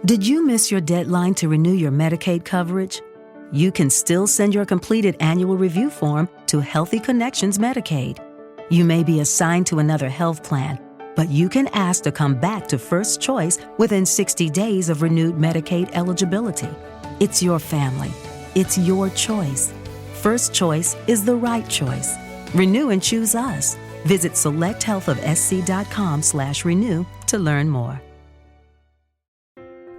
Did you miss your deadline to renew your Medicaid coverage? You can still send your completed annual review form to Healthy Connections Medicaid. You may be assigned to another health plan, but you can ask to come back to First Choice within 60 days of renewed Medicaid eligibility. It's your family. It's your choice. First Choice is the right choice. Renew and choose us. Visit selecthealthofsc.com/renew to learn more.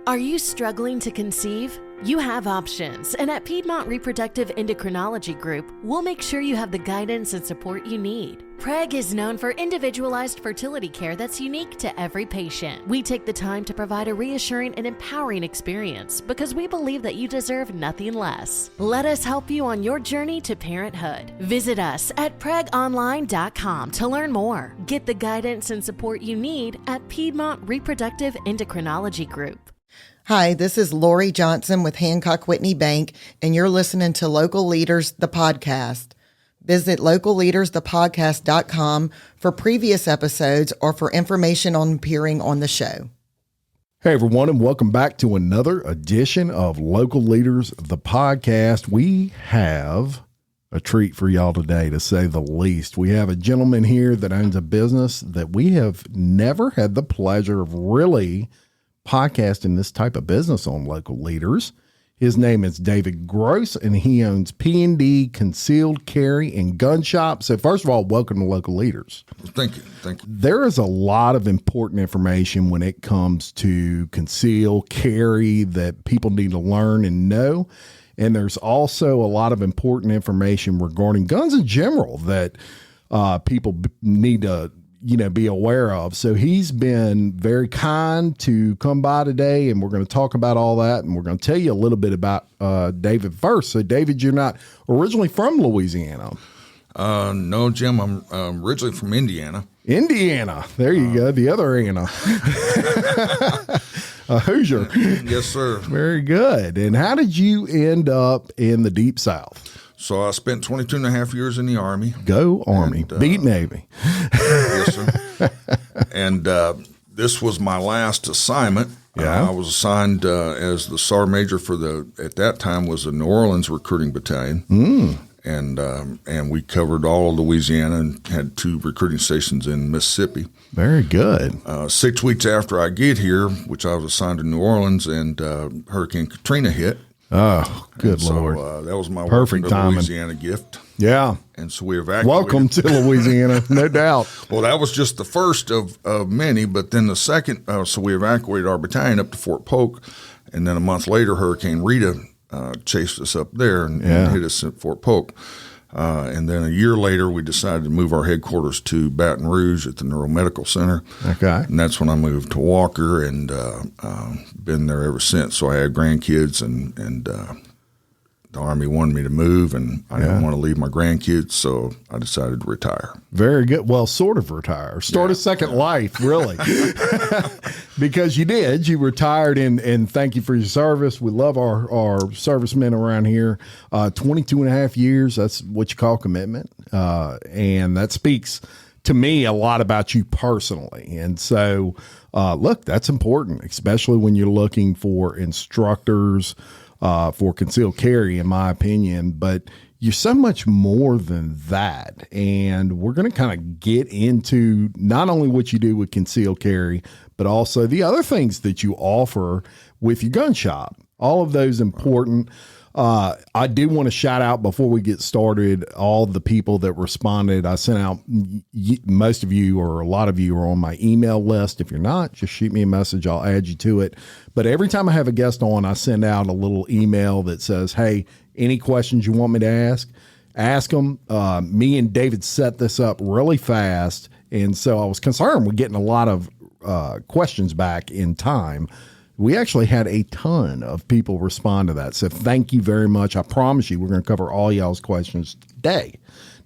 Are you struggling to conceive? You have options, and at Piedmont Reproductive Endocrinology Group, we'll make sure you have the guidance and support you need. PREG is known for individualized fertility care that's unique to every patient. We take the time to provide a reassuring and empowering experience because we believe that you deserve nothing less. Let us help you on your journey to parenthood. Visit us at pregonline.com to learn more. Get the guidance and support you need at Piedmont Reproductive Endocrinology Group. Hi, this is Lori Johnson with Hancock Whitney Bank, and you're listening to Local Leaders, the podcast. Visit localleadersthepodcast.com for previous episodes or for information on appearing on the show. Hey, everyone, and welcome back to another edition of Local Leaders, the podcast. We have a treat for y'all today, to say the least. We have a gentleman here that owns a business that we have never had the pleasure of really podcasting this type of business on Local Leaders. His name is David Gross, and he owns P&D Concealed Carry and Gun Shop. So first of all, welcome to Local Leaders. Thank you. Thank you. There is a lot of important information when it comes to conceal carry that people need to learn and know. And there's also a lot of important information regarding guns in general that people need to be aware of. So he's been very kind to come by today, and we're going to talk about all that, and we're going to tell you a little bit about David first. So David, you're not originally from Louisiana. No, Jim, I'm originally from Indiana. Indiana. There you go. The other Anna. A Hoosier. Yes, sir. Very good. And how did you end up in the Deep South? So I spent 22 and a half years in the Army. Go Army. And, beat Navy. Yes, sir. And this was my last assignment. Yeah. I was assigned as the Sergeant Major for at that time was the New Orleans Recruiting Battalion. And we covered all of Louisiana and had 2 recruiting stations in Mississippi. Very good. 6 weeks after I get here, which I was assigned to New Orleans, and Hurricane Katrina hit. Oh, good Lord. So that was my perfect timing. Louisiana gift. Yeah. And so we evacuated. Welcome to Louisiana, no doubt. Well, that was just the first of many, but then the second, so we evacuated our battalion up to Fort Polk, and then a month later, Hurricane Rita chased us up there and hit us at Fort Polk. And then a year later, we decided to move our headquarters to Baton Rouge at the Neuromedical Center. Okay. And that's when I moved to Walker and been there ever since. So I had grandkids, and the Army wanted me to move, and I didn't want to leave my grandkids, so I decided to retire. Very good. Well, sort of retire. Start a second life, really. Because you did. You retired, and thank you for your service. We love our servicemen around here. 22 and a half years, that's what you call commitment. And that speaks to me a lot about you personally. And so, look, that's important, especially when you're looking for instructors for concealed carry, in my opinion. But you're so much more than that. And we're going to kind of get into not only what you do with concealed carry, but also the other things that you offer with your gun shop. All of those important. I do want to shout out before we get started all the people that responded. I sent out, most of you or a lot of you are on my email list. If you're not, just shoot me a message. I'll add you to it. But every time I have a guest on, I send out a little email that says, hey, any questions you want me to ask them. Me and David set this up really fast. And so I was concerned with getting a lot of questions back in time. We actually had a ton of people respond to that. So thank you very much. I promise you, we're going to cover all y'all's questions today.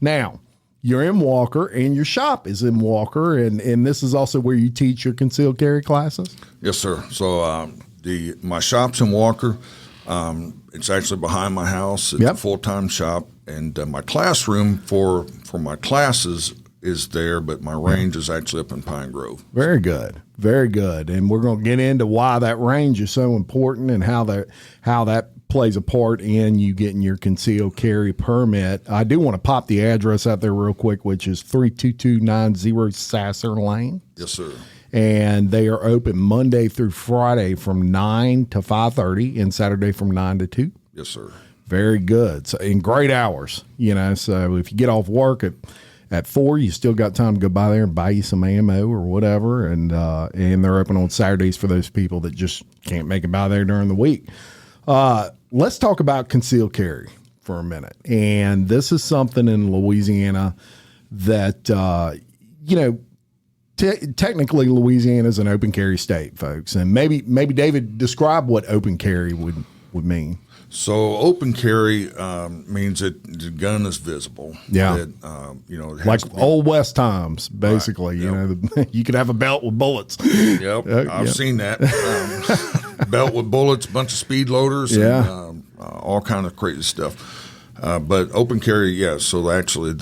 Now, you're in Walker, and your shop is in Walker, and this is also where you teach your concealed carry classes? Yes, sir. So my shop's in Walker. It's actually behind my house. It's a full-time shop. And my classroom for my classes is there, but my range is actually up in Pine Grove. Very good. Very good. And we're going to get into why that range is so important and how that plays a part in you getting your concealed carry permit. I do want to pop the address out there real quick, which is 32290 Sasser Lane. Yes, sir. And they are open Monday through Friday from 9 to 5:30 and Saturday from 9 to 2. Yes, sir. Very good. So in great hours, so if you get off work at 4, you still got time to go by there and buy you some ammo or whatever. And they're open on Saturdays for those people that just can't make it by there during the week. Let's talk about concealed carry for a minute. And this is something in Louisiana that, technically Louisiana is an open carry state, folks. And maybe David, describe what open carry would mean. So open carry means that the gun is visible. Yeah. That, it has like to be, old West times, basically. Right. Yep. You could have a belt with bullets. Yep. I've seen that. Belt with bullets, bunch of speed loaders, and all kind of crazy stuff. But open carry, so actually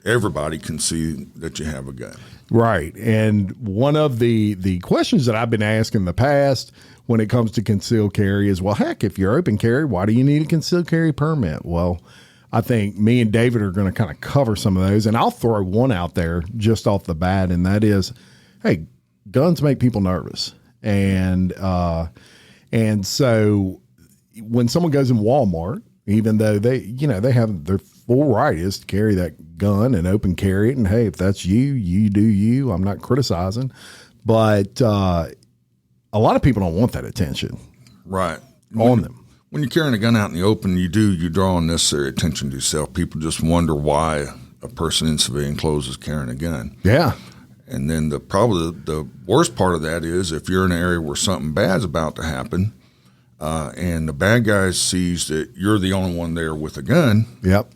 everybody can see that you have a gun. Right. And one of the questions that I've been asked in the past when it comes to concealed carry is, well, heck, if you're open carry, why do you need a concealed carry permit? Well, I think me and David are going to kind of cover some of those, and I'll throw one out there just off the bat, and that is, hey, guns make people nervous. And so when someone goes in Walmart, even though they have their full right is to carry that gun and open carry it. And hey, if that's you do you. I'm not criticizing, but a lot of people don't want that attention, right, on them. When you're carrying a gun out in the open, you draw unnecessary attention to yourself. People just wonder why a person in civilian clothes is carrying a gun. Yeah. And then probably the worst part of that is if you're in an area where something bad's about to happen, and the bad guy sees that you're the only one there with a gun. Yep.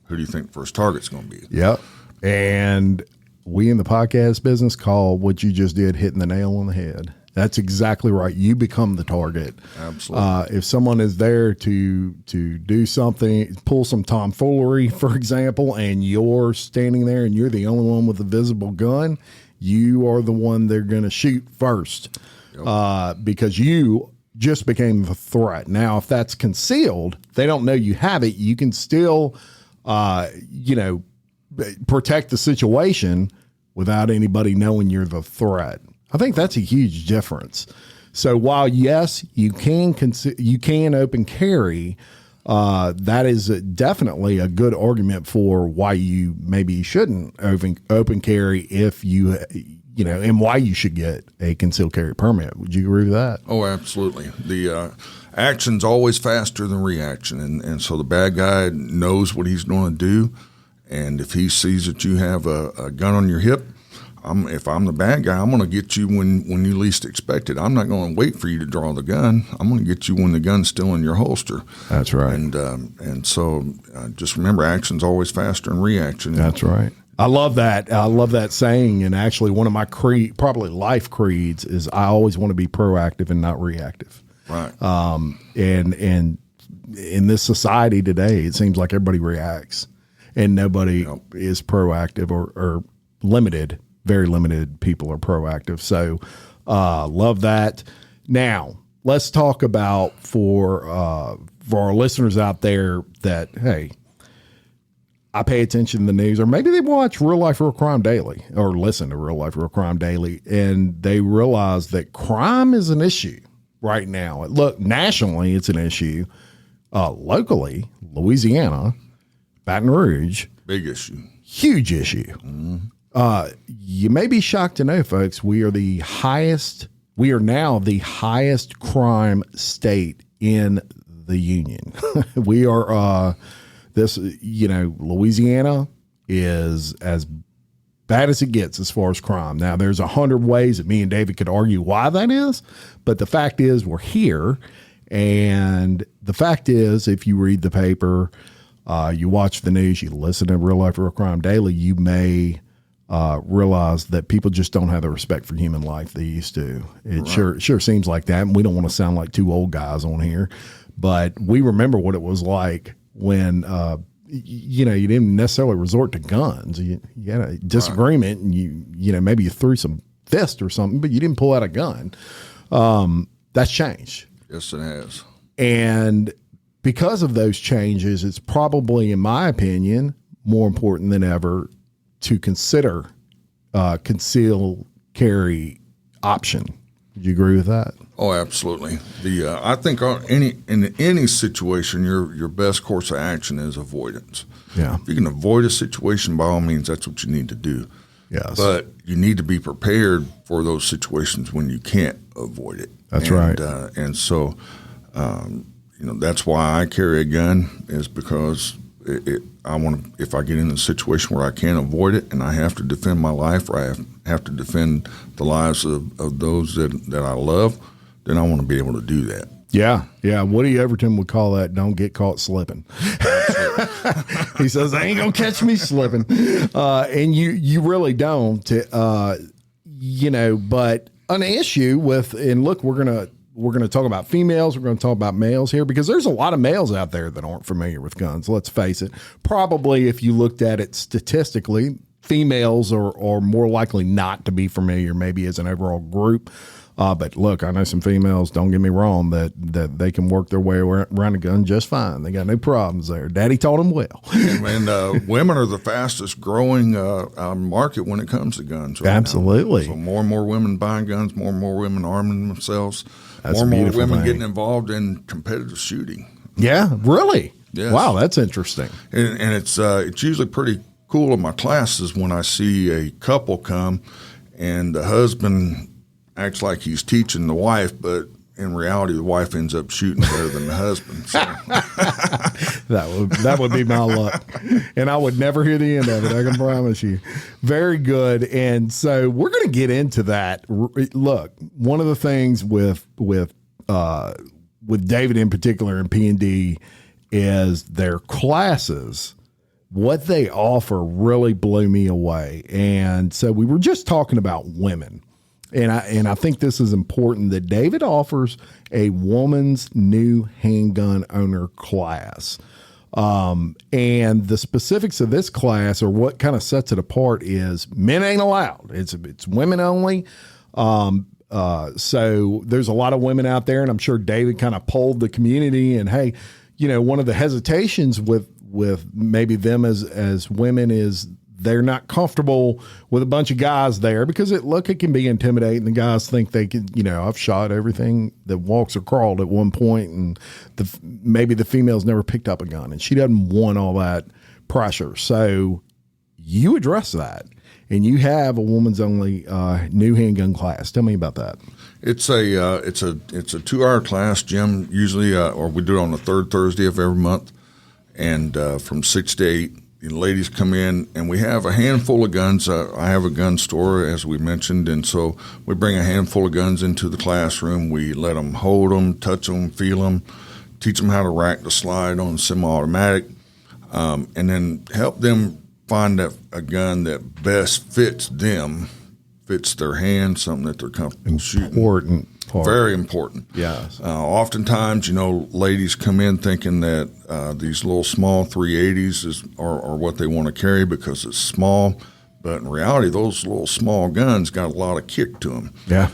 Who do you think the first target's going to be? Yep. And we in the podcast business call what you just did hitting the nail on the head. That's exactly right. You become the target. Absolutely. If someone is there to do something, pull some tomfoolery, for example, and you're standing there and you're the only one with a visible gun, you are the one they're going to shoot first. Yep. Because you just became the threat. Now, if that's concealed, they don't know you have it. You can still, protect the situation without anybody knowing you're the threat. I think that's a huge difference. So while yes, you can open carry, that is definitely a good argument for why you maybe shouldn't open carry if and why you should get a concealed carry permit. Would you agree with that? Oh, absolutely. The action's always faster than reaction, and so the bad guy knows what he's going to do, and if he sees that you have a gun on your hip, if I'm the bad guy, I'm going to get you when you least expect it. I'm not going to wait for you to draw the gun. I'm going to get you when the gun's still in your holster. That's right. And so just remember, action's always faster than reaction. That's right. I love that. I love that saying. And actually, one of my probably life creeds is I always want to be proactive and not reactive. Right. And in this society today, it seems like everybody reacts and nobody is proactive or limited. Very limited people are proactive. So love that. Now, let's talk about for our listeners out there that, hey, I pay attention to the news, or maybe they watch Real Life Real Crime Daily or listen to Real Life Real Crime Daily, and they realize that crime is an issue right now. Look, nationally, it's an issue. Locally, Louisiana, Baton Rouge. Big issue. Huge issue. Mm-hmm. You may be shocked to know, folks, we are now the highest crime state in the union. We are, Louisiana is as bad as it gets as far as crime. Now, there's 100 ways that me and David could argue why that is, but the fact is we're here. And the fact is, if you read the paper, you watch the news, you listen to Real Life Real Crime Daily, you may realize that people just don't have the respect for human life they used to. It sure seems like that. And we don't want to sound like two old guys on here, but we remember what it was like when you didn't necessarily resort to guns. You had a disagreement, and maybe you threw some fist or something, but you didn't pull out a gun. That's changed. Yes, it has. And because of those changes, it's probably, in my opinion, more important than ever to consider conceal carry option. Would you agree with that? Oh, absolutely. I think in any situation, your best course of action is avoidance. Yeah. If you can avoid a situation, by all means, that's what you need to do. Yes. But you need to be prepared for those situations when you can't avoid it. That's right. And so, that's why I carry a gun, is because I want to. If I get in a situation where I can't avoid it and I have to defend my life, or I have to defend the lives of those that I love, then I want to be able to do that. Yeah. Woody Overton would call that "don't get caught slipping." He says, "I ain't gonna catch me slipping," and you really don't. But an issue with, and look, we're gonna talk about females. We're gonna talk about males here, because there's a lot of males out there that aren't familiar with guns. Let's face it. Probably, if you looked at it statistically, females are more likely not to be familiar, maybe as an overall group. But look, I know some females, don't get me wrong, that they can work their way around a gun just fine. They got no problems there. Daddy taught them well. And women are the fastest growing market when it comes to guns. Right Absolutely. Now. So more and more women buying guns, more and more women arming themselves, That's more and more women thing. getting involved in competitive shooting. Yeah, really? Yes. Wow, that's interesting. And it's usually pretty cool in my classes when I see a couple come and the husband acts like he's teaching the wife, but in reality, the wife ends up shooting better than the husband. So. That would be my luck, and I would never hear the end of it. I can promise you. Very good. And so we're going to get into that. Look, one of the things with David in particular and P&D is their classes. What they offer really blew me away. And so we were just talking about women. And I think this is important that David offers a woman's new handgun owner class. And the specifics of this class, or what kind of sets it apart, is men ain't allowed. It's women only. So there's a lot of women out there, and I'm sure David kind of polled the community. And hey, one of the hesitations with maybe them as women is they're not comfortable with a bunch of guys there, because it can be intimidating. The guys think they can, I've shot everything that walks or crawled at one point, and maybe the female's never picked up a gun, and she doesn't want all that pressure. So you address that, and you have a woman's only new handgun class. Tell me about that. It's a 2-hour class, Jim. Usually, or we do it on the third Thursday of every month, and from 6 to 8. Ladies come in, and we have a handful of guns. I have a gun store, as we mentioned, and so we bring a handful of guns into the classroom. We let them hold them, touch them, feel them, teach them how to rack the slide on semi-automatic, and then help them find a gun that best fits them, fits their hand, something that they're comfortable shooting. Important part. Very important. Yes. Oftentimes, ladies come in thinking that these little small 380s are what they want to carry because it's small, but in reality, those little small guns got a lot of kick to them. Yeah.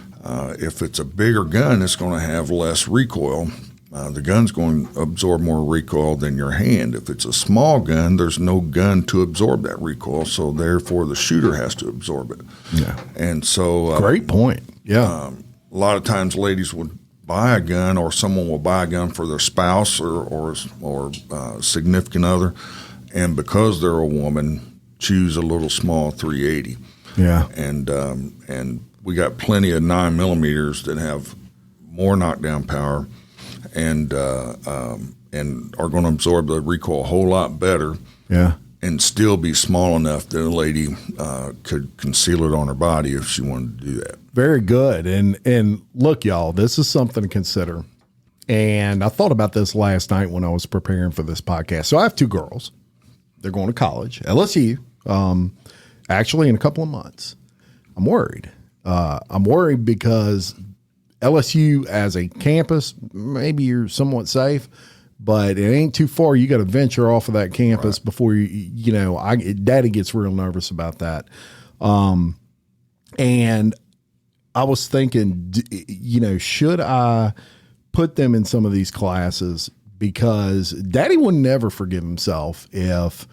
If it's a bigger gun, it's going to have less recoil. The gun's going to absorb more recoil than your hand. If it's a small gun, there's no gun to absorb that recoil, so therefore the shooter has to absorb it. Yeah. And so great point. Yeah. A lot of times ladies would buy a gun, or someone will buy a gun for their spouse or significant other, and because they're a woman, choose a little small 380. Yeah. And we got plenty of 9mm that have more knockdown power and are going to absorb the recoil a whole lot better. Yeah. And still be small enough that a lady could conceal it on her body if she wanted to do that. Very good. And look, y'all, this is something to consider. And I thought about this last night when I was preparing for this podcast. So I have 2 girls. They're going to college, LSU, actually in a couple of months. I'm worried. I'm worried because LSU as a campus, maybe you're somewhat safe, but it ain't too far. You got to venture off of that campus before Daddy gets real nervous about that. And I was thinking, should I put them in some of these classes? Because Daddy would never forgive himself if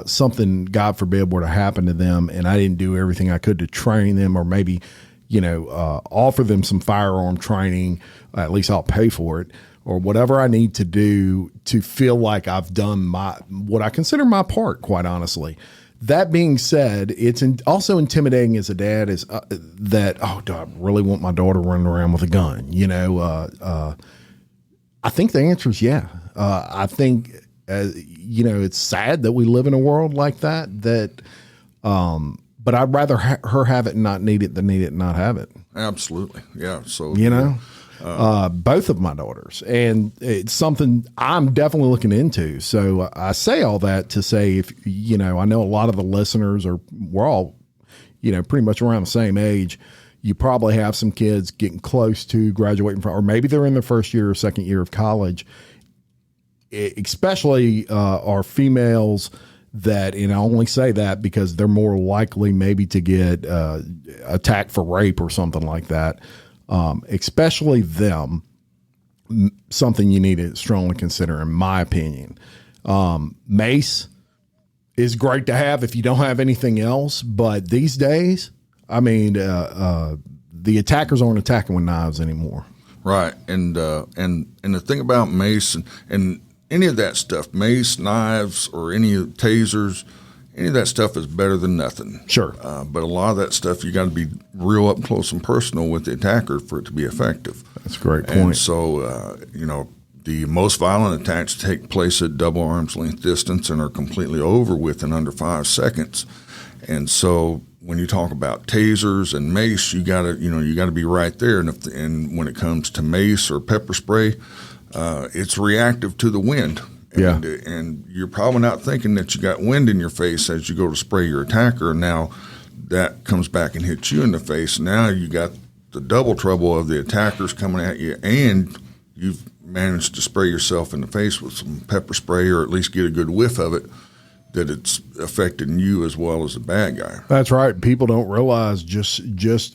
something, God forbid, were to happen to them and I didn't do everything I could to train them, or maybe, offer them some firearm training. At least I'll pay for it, or whatever I need to do to feel like I've done what I consider my part, quite honestly. That being said, it's also intimidating as a dad is that, do I really want my daughter running around with a gun? I think the answer is yeah. I think, it's sad that we live in a world like that, but I'd rather her have it and not need it than need it and not have it. Absolutely. Yeah. So, both of my daughters, and it's something I'm definitely looking into. So I say all that to say, if, I know a lot of the listeners we're all, pretty much around the same age. You probably have some kids getting close to graduating from, or maybe they're in their first year or second year of college, especially our females that, and I only say that because they're more likely maybe to get attacked for rape or something like that. Especially them, something you need to strongly consider, in my opinion. Mace is great to have if you don't have anything else, but these days, I mean, the attackers aren't attacking with knives anymore. Right. And the thing about mace and any of that stuff, mace, knives, or any tasers, any of that stuff is better than nothing. Sure. But a lot of that stuff, you got to be real up close and personal with the attacker for it to be effective. That's a great point. And so, the most violent attacks take place at double arm's length distance and are completely over with in under 5 seconds. And so when you talk about tasers and mace, you got to be right there. And when it comes to mace or pepper spray, it's reactive to the wind. And you're probably not thinking that you got wind in your face as you go to spray your attacker. Now that comes back and hits you in the face. Now you got the double trouble of the attackers coming at you, and you've managed to spray yourself in the face with some pepper spray, or at least get a good whiff of it, that it's affecting you as well as the bad guy. That's right. People don't realize just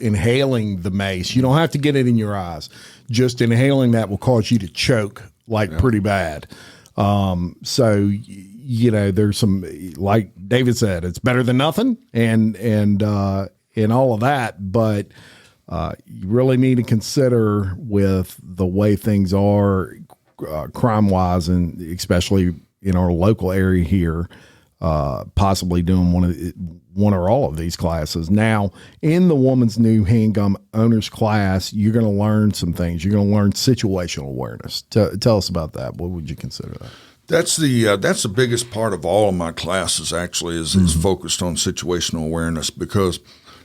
inhaling the mace, you don't have to get it in your eyes. Just inhaling that will cause you to choke pretty bad. So, there's some, like David said, it's better than nothing and all of that, but, you really need to consider with the way things are, crime wise, and especially in our local area here, possibly doing one or all of these classes. Now, in the woman's new handgun owner's class, you're going to learn some things. You're going to learn situational awareness. Tell us about that. What would you consider that? That's the biggest part of all of my classes. Actually, is focused on situational awareness, because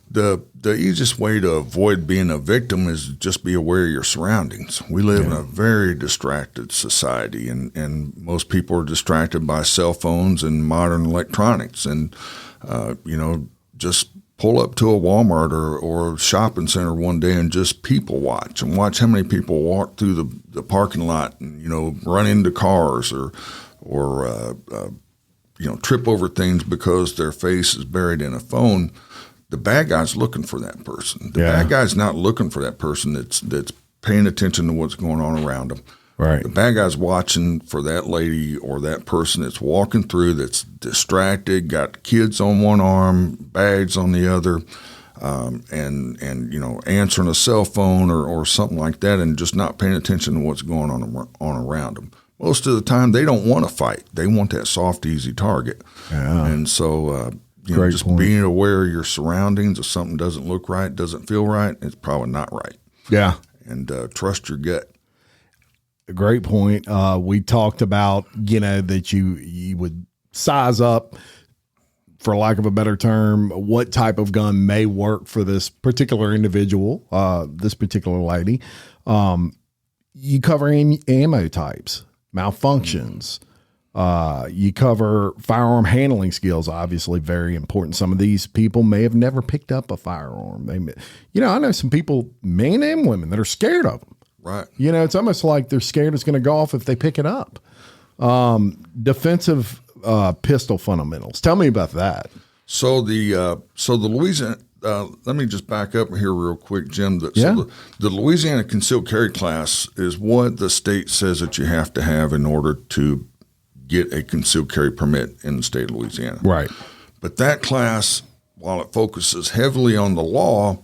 the easiest way to avoid being a victim is just be aware of your surroundings. We live in a very distracted society, and most people are distracted by cell phones and modern electronics. And, just pull up to a Walmart or a shopping center one day and just people watch, and watch how many people walk through the parking lot and, run into cars or trip over things because their face is buried in a phone. The bad guy's looking for that person. The bad guy's not looking for that person that's paying attention to what's going on around him. Right. The bad guy's watching for that lady or that person that's walking through, that's distracted, got kids on one arm, bags on the other, and answering a cell phone or something like that, and just not paying attention to what's going on around them. Most of the time, they don't want to fight. They want that soft, easy target. Yeah. And so, just point. Being aware of your surroundings. If something doesn't look right, doesn't feel right, it's probably not right. Yeah. And trust your gut. A great point. We talked about, that you would size up, for lack of a better term, what type of gun may work for this particular individual, this particular lady. You cover ammo types, malfunctions. You cover firearm handling skills, obviously very important. Some of these people may have never picked up a firearm. I know some people, men and women, that are scared of them. Right. You know, it's almost like they're scared it's going to go off if they pick it up. Defensive pistol fundamentals. Tell me about that. So the Louisiana. Let me just back up here real quick, Jim. So the Louisiana concealed carry class is what the state says that you have to have in order to get a concealed carry permit in the state of Louisiana. Right. But that class, while it focuses heavily on the law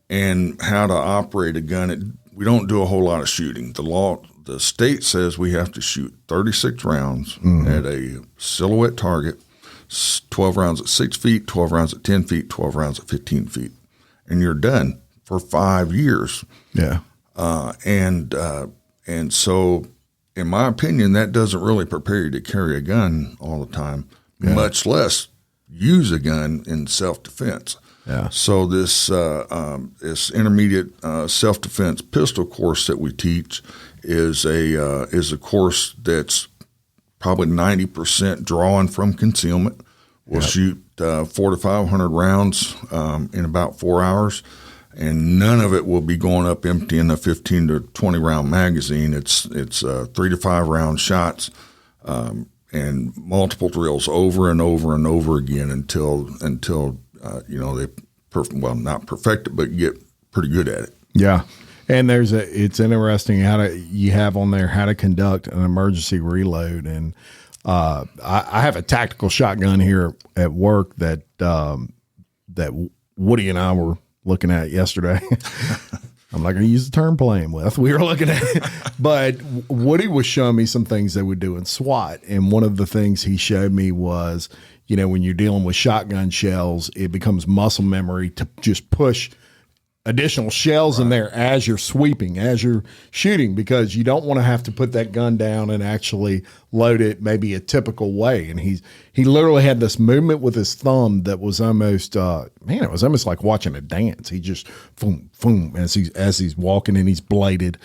and how to operate a gun, we don't do a whole lot of shooting. The state says we have to shoot 36 rounds at a silhouette target, 12 rounds at 6 feet, 12 rounds at 10 feet, 12 rounds at 15 feet, and you're done for 5 years. Yeah. And so, in my opinion, that doesn't really prepare you to carry a gun all the time, much less use a gun in self-defense. Yeah. So this intermediate self-defense pistol course that we teach is a course that's probably 90% drawn from concealment. We'll shoot 400 to 500 rounds in about 4 hours, and none of it will be going up empty in a 15 to 20 round magazine. It's 3 to 5 round shots and multiple drills over and over and over again until they not perfect it, but get pretty good at it. Yeah. And it's interesting you have on there how to conduct an emergency reload. And I have a tactical shotgun here at work that Woody and I were looking at yesterday. I'm not going to use the term playing with. We were looking at it. But Woody was showing me some things they would do in SWAT. And one of the things he showed me was, when you're dealing with shotgun shells, it becomes muscle memory to just push additional shells in there as you're sweeping, as you're shooting, because you don't want to have to put that gun down and actually load it maybe a typical way. And he literally had this movement with his thumb that was almost it was almost like watching a dance. He just boom boom as he's walking, and he's bladed.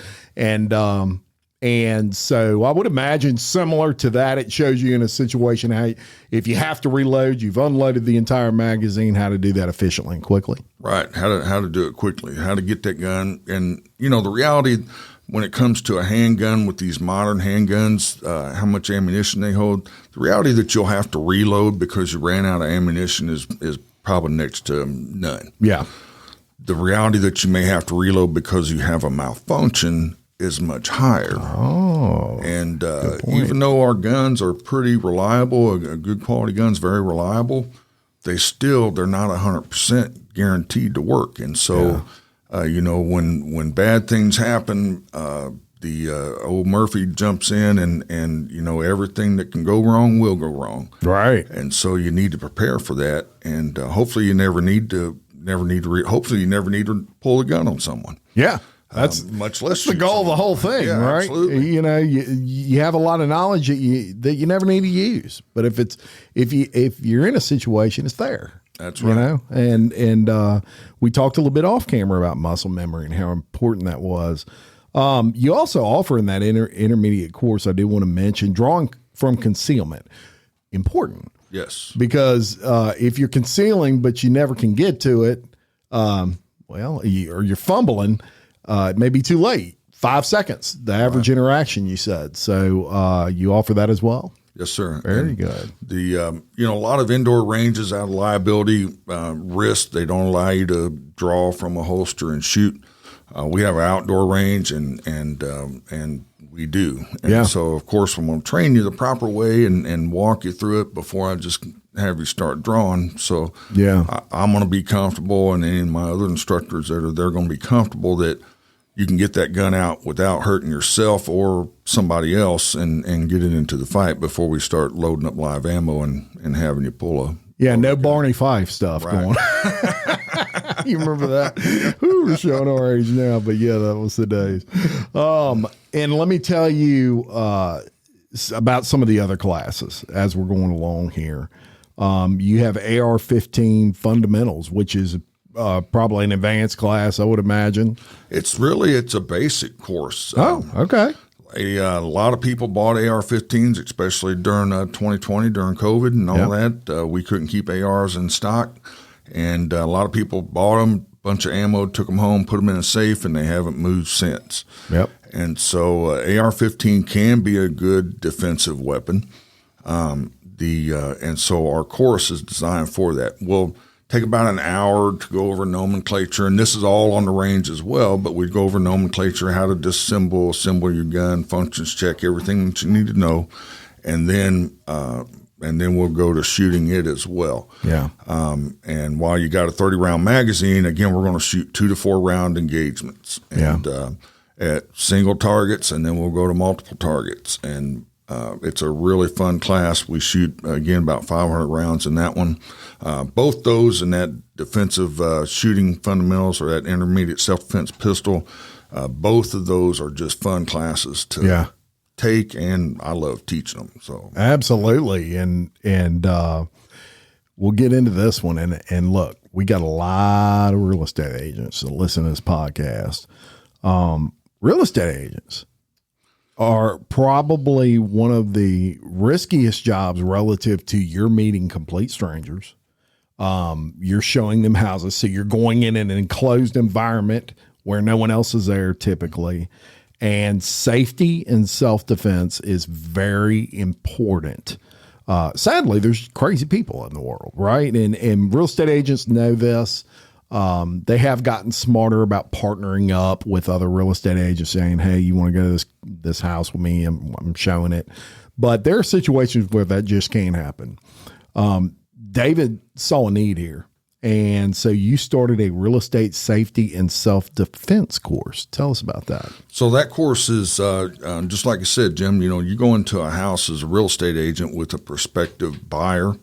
And so I would imagine similar to that, it shows you in a situation how if you have to reload, you've unloaded the entire magazine, how to do that efficiently and quickly. Right. How to do it quickly, how to get that gun. And, the reality when it comes to a handgun with these modern handguns, how much ammunition they hold, the reality that you'll have to reload because you ran out of ammunition is probably next to none. Yeah. The reality that you may have to reload because you have a malfunction is much higher. Oh, and even though our guns are pretty reliable, a good quality gun's very reliable, they're not 100% guaranteed to work. And so, when bad things happen, the old Murphy jumps in and everything that can go wrong will go wrong. Right. And so you need to prepare for that. And hopefully you never need to pull a gun on someone. Yeah. That's much less the goal of the whole thing, right? Absolutely. You have a lot of knowledge that you never need to use, but if you're in a situation, it's there. That's right. And we talked a little bit off camera about muscle memory and how important that was. You also offer in that intermediate course, I do want to mention, drawing from concealment. Important. Yes. Because if you're concealing but you never can get to it, or you're fumbling. It may be too late. 5 seconds, the average interaction, you said. So you offer that as well? Yes, sir. Very good. The a lot of indoor ranges out of liability risk, they don't allow you to draw from a holster and shoot. We have an outdoor range, and we do. And so, of course, I'm going to train you the proper way and walk you through it before I just have you start drawing. So I'm going to be comfortable, and any of my other instructors they're going to be comfortable that you can get that gun out without hurting yourself or somebody else and get it into the fight before we start loading up live ammo and having you pull a no Barney Fife stuff going. You remember that? We're showing our age now, but that was the days. And let me tell you about some of the other classes as we're going along here. You have AR-15 fundamentals, which is probably an advanced class, I would imagine. It's a basic course. Okay. A lot of people bought AR-15s, especially during 2020, during COVID and all that. We couldn't keep ARs in stock, and a lot of people bought them bunch of ammo, took them home, put them in a safe, and they haven't moved since. Yep. And so AR-15 can be a good defensive weapon. And so our course is designed for that. We'll take about an hour to go over nomenclature, and this is all on the range as well, but we go over nomenclature, how to disassemble, assemble your gun, functions check, everything that you need to know, and then we'll go to shooting it as well. Yeah. And while you got a 30-round magazine, again, we're going to shoot 2 to 4 round engagements, and at single targets, and then we'll go to multiple targets. And it's a really fun class. We shoot, again, about 500 rounds in that one. Both those and that defensive shooting fundamentals, or that intermediate self-defense pistol, both of those are just fun classes to take, and I love teaching them. So absolutely. And we'll get into this one. And look, we got a lot of real estate agents that listen to this podcast. Real estate agents are probably one of the riskiest jobs relative to you're meeting complete strangers. You're showing them houses. So you're going in an enclosed environment where no one else is there typically. And safety and self-defense is very important. Sadly, there's crazy people in the world, right? And real estate agents know this. They have gotten smarter about partnering up with other real estate agents, saying, hey, you want to go to this house with me? I'm showing it. But there are situations where that just can't happen. David saw a need here. And so you started a real estate safety and self-defense course. Tell us about that. So that course is just like I said, Jim, you go into a house as a real estate agent with a prospective buyer,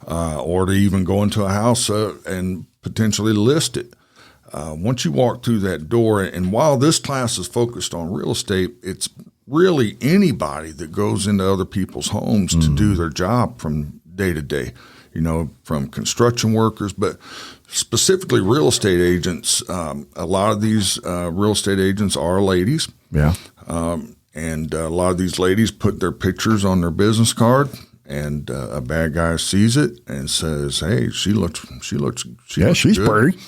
or to even go into a house and potentially list it. Once you walk through that door, and while this class is focused on real estate, it's really anybody that goes into other people's homes to do their job from day to day, from construction workers, but specifically real estate agents. A lot of these real estate agents are ladies. Yeah. And a lot of these ladies put their pictures on their business card, and a bad guy sees it and says, hey, she looks she's good. Pretty.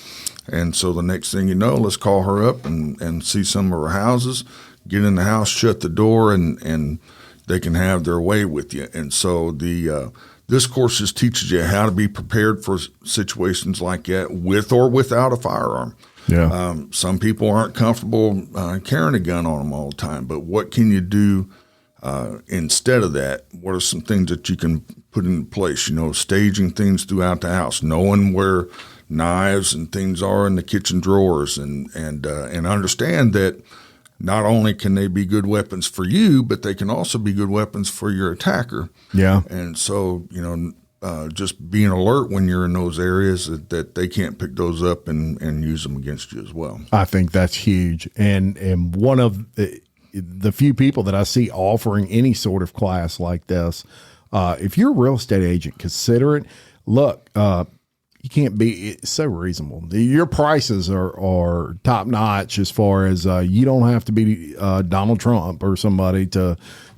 And so the next thing you know, let's call her up and see some of her houses, get in the house, shut the door, and they can have their way with you. And so this course just teaches you how to be prepared for situations like that with or without a firearm. Yeah. Some people aren't comfortable carrying a gun on them all the time, but what can you do instead of that? What are some things that you can put in place? Staging things throughout the house, knowing where knives and things are in the kitchen drawers, and understand that not only can they be good weapons for you, but they can also be good weapons for your attacker. Yeah. And so, just being alert when you're in those areas that they can't pick those up and use them against you as well. I think that's huge. And one of the few people that I see offering any sort of class like this, if you're a real estate agent, consider it. Look, you can't be, it's so reasonable. Your prices are top notch as far as you don't have to be Donald Trump or somebody to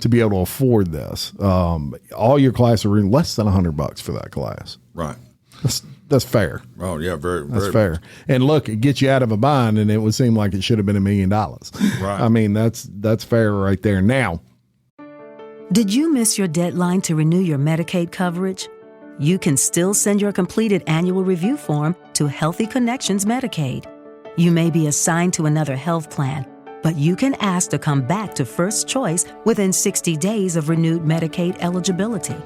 be able to afford this. All your classes are in less than $100 for that class. Right. That's fair. Oh yeah, that's fair. And look, it gets you out of a bind, and it would seem like it should have been $1 million. Right. I mean, that's fair right there. Now, did you miss your deadline to renew your Medicaid coverage? You can still send your completed annual review form to Healthy Connections Medicaid. You may be assigned to another health plan, but you can ask to come back to First Choice within 60 days of renewed Medicaid eligibility.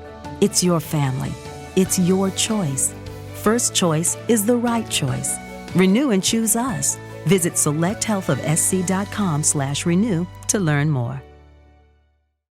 It's your family. It's your choice. First Choice is the right choice. Renew and choose us. Visit selecthealthofsc.com/renew to learn more.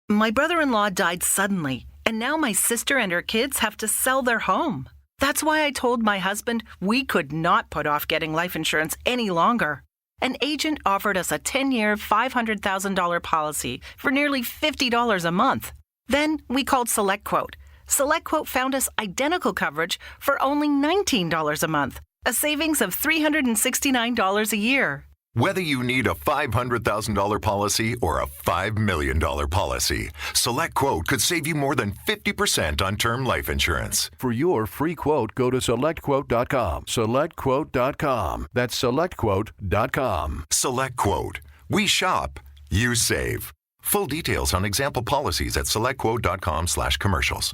My brother-in-law died suddenly, and now my sister and her kids have to sell their home. That's why I told my husband we could not put off getting life insurance any longer. An agent offered us a 10-year, $500,000 policy for nearly $50 a month. Then we called SelectQuote. SelectQuote found us identical coverage for only $19 a month, a savings of $369 a year. Whether you need a $500,000 policy or a $5 million policy, SelectQuote could save you more than 50% on term life insurance. For your free quote, go to SelectQuote.com. SelectQuote.com. That's SelectQuote.com. SelectQuote. We shop. You save. Full details on example policies at SelectQuote.com/commercials.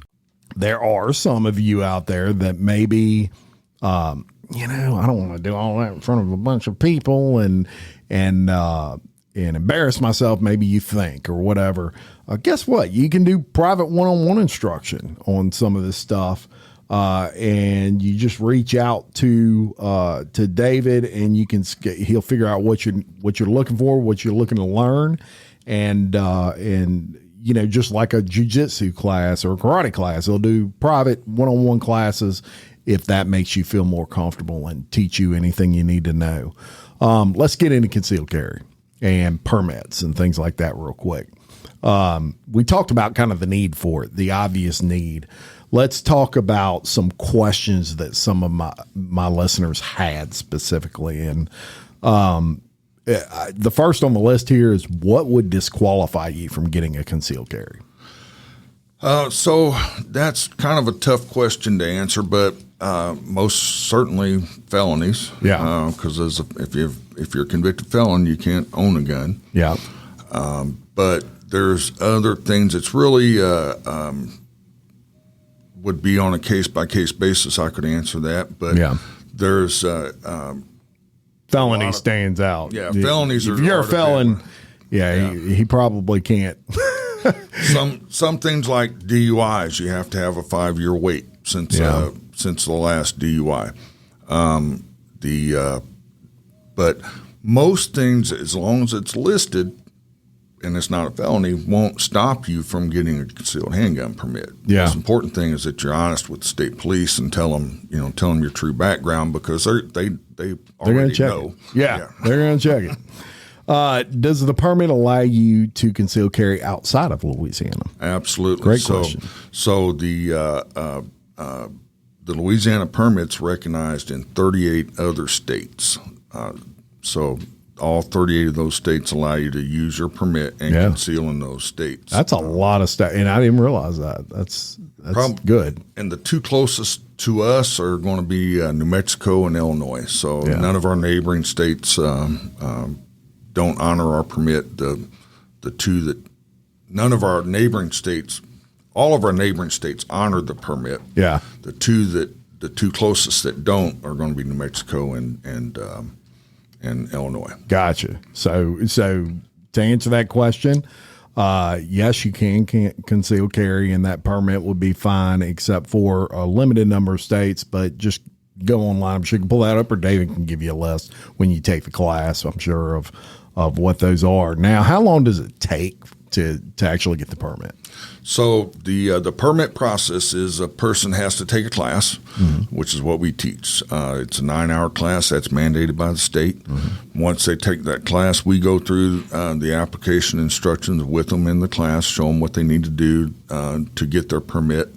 There are some of you out there that maybe, I don't want to do all that in front of a bunch of people and embarrass myself, maybe you think, or whatever. Guess what? You can do private one-on-one instruction on some of this stuff. And you just reach out to David, and he'll figure out what you're looking for, what you're looking to learn. And just like a jiu-jitsu class or a karate class, he'll do private one-on-one classes if that makes you feel more comfortable and teach you anything you need to know. Let's get into concealed carry and permits and things like that real quick. We talked about kind of the need for it, the obvious need. Let's talk about some questions that some of my listeners had specifically. And the first on the list here is, what would disqualify you from getting a concealed carry? So that's kind of a tough question to answer, but most certainly felonies. Yeah. Because if you're a convicted felon, you can't own a gun. Yeah. But there's other things. It's really would be on a case-by-case basis. I could answer that, but there's felony stands out. Yeah, felonies are. If you're a felon, he probably can't. Some things like DUIs, you have to have a 5-year wait since the last DUI. But most things, as long as it's listed and it's not a felony, won't stop you from getting a concealed handgun permit. Yeah. The most important thing is that you're honest with the state police and tell them your true background, because they're going to check know. it. Yeah, they're going to check it. Does the permit allow you to conceal carry outside of Louisiana? Absolutely. Great question. So the Louisiana permit's recognized in 38 other states. So all 38 of those states allow you to use your permit and conceal in those states. That's a lot of stuff, and I didn't realize that. That's good. And the two closest to us are going to be New Mexico and Illinois. So none of our neighboring states don't honor our permit. None of our neighboring states, all of our neighboring states honor the permit. Yeah. The two closest that don't are going to be New Mexico and Illinois. Gotcha. So to answer that question, yes, you can conceal carry, and that permit would be fine, except for a limited number of states. But just go online. I'm sure you can pull that up, or David can give you a list when you take the class, I'm sure, of what those are. Now, how long does it take to actually get the permit? So the permit process is a person has to take a class, which is what we teach. It's a 9-hour class that's mandated by the state. Once they take that class, we go through the application instructions with them in the class, show them what they need to do to get their permit.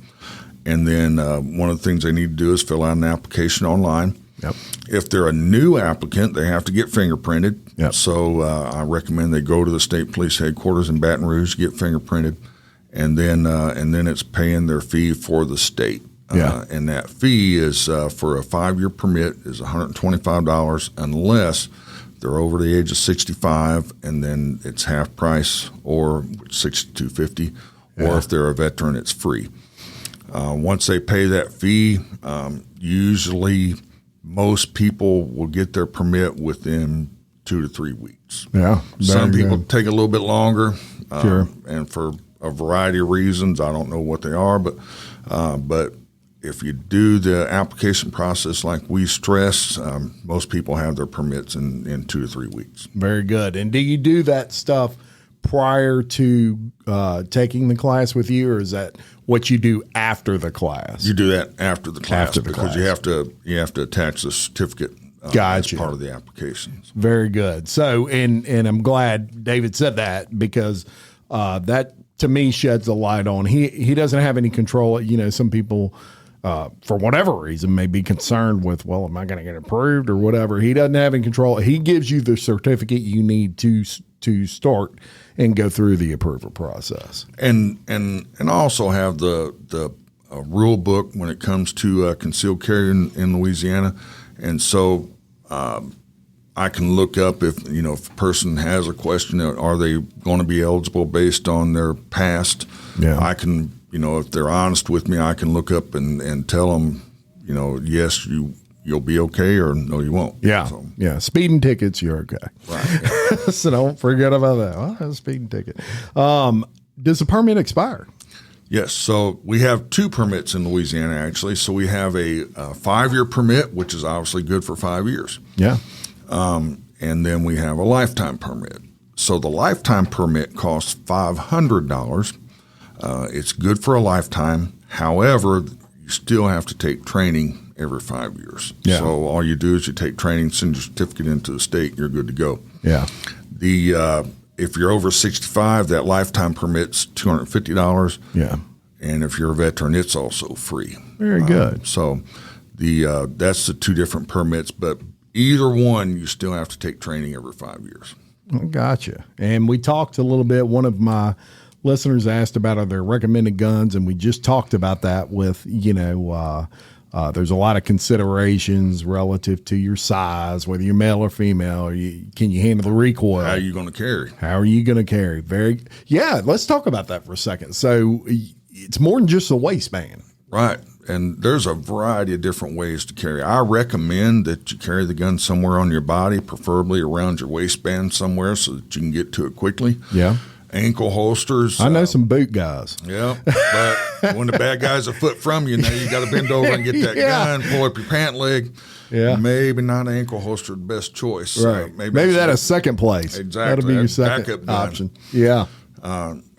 And then one of the things they need to do is fill out an application online. Yep. If they're a new applicant, they have to get fingerprinted. Yep. So I recommend they go to the state police headquarters in Baton Rouge, get fingerprinted, and then it's paying their fee for the state. And that fee is for a 5-year permit is $125 unless they're over the age of 65, and then it's half price, or $62.50, or if they're a veteran, it's free. Once they pay that fee, usually most people will get their permit within 2 to 3 weeks. Yeah. Some people good. take a little bit longer, Sure. and for a variety of reasons, I don't know what they are, but if you do the application process like we stress, most people have their permits in 2 to 3 weeks. Very good. And do you do that stuff prior to taking the class with you, or is that what you do after the class? You do that after the class, After the because class. you have to attach the certificate Gotcha. as part of the applications. Very good. So, and I'm glad David said that, because that to me sheds a light on he doesn't have any control. Some people for whatever reason, may be concerned with, well, am I going to get approved or whatever? He doesn't have any control. He gives you the certificate you need to start and go through the approval process. And also have the rule book when it comes to concealed carry in Louisiana. And so I can look up if a person has a question, are they going to be eligible based on their past? Yeah. I can, if they're honest with me, I can look up and tell them, yes, you'll be okay, or no, you won't. Yeah. So, yeah. Speeding tickets, you're okay. Right. Yeah. So don't forget about that. Well, a speeding ticket. Does the permit expire? Yes. So we have 2 permits in Louisiana, actually. So we have a 5-year permit, which is obviously good for 5 years. Yeah. And then we have a lifetime permit. So the lifetime permit costs $500. It's good for a lifetime. However, you still have to take training every 5 years. Yeah. So all you do is you take training, send your certificate into the state, you're good to go. Yeah. If you're over 65, that lifetime permit's $250. Yeah. And if you're a veteran, it's also free. Very good. So that's the 2 different permits, but either one, you still have to take training every 5 years. Gotcha. And we talked a little bit. One of my listeners asked about are there recommended guns, and we just talked about that with, there's a lot of considerations relative to your size, whether you're male or female. Can you handle the recoil? How are you going to carry? How are you going to carry? Let's talk about that for a second. So it's more than just a waistband. Right. And there's a variety of different ways to carry. I recommend that you carry the gun somewhere on your body, preferably around your waistband somewhere so that you can get to it quickly. Yeah. Ankle holsters. I know some boot guys. Yeah. But when the bad guy's a foot from you, now you got to bend over and get that gun, pull up your pant leg. Yeah. Maybe not an ankle holster, the best choice. Right. Maybe that is second place. Exactly. That'll be your That's second backup gun. option. Yeah.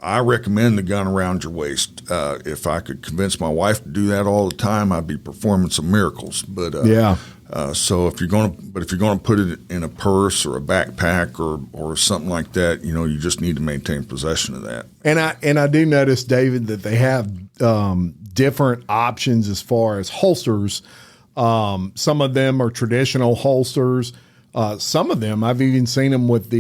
I recommend the gun around your waist. If I could convince my wife to do that all the time, I'd be performing some miracles. But so if you're going to put it in a purse or a backpack or something like that, you just need to maintain possession of that. And I do notice, David, that they have different options as far as holsters. Some of them are traditional holsters. Some of them I've even seen them with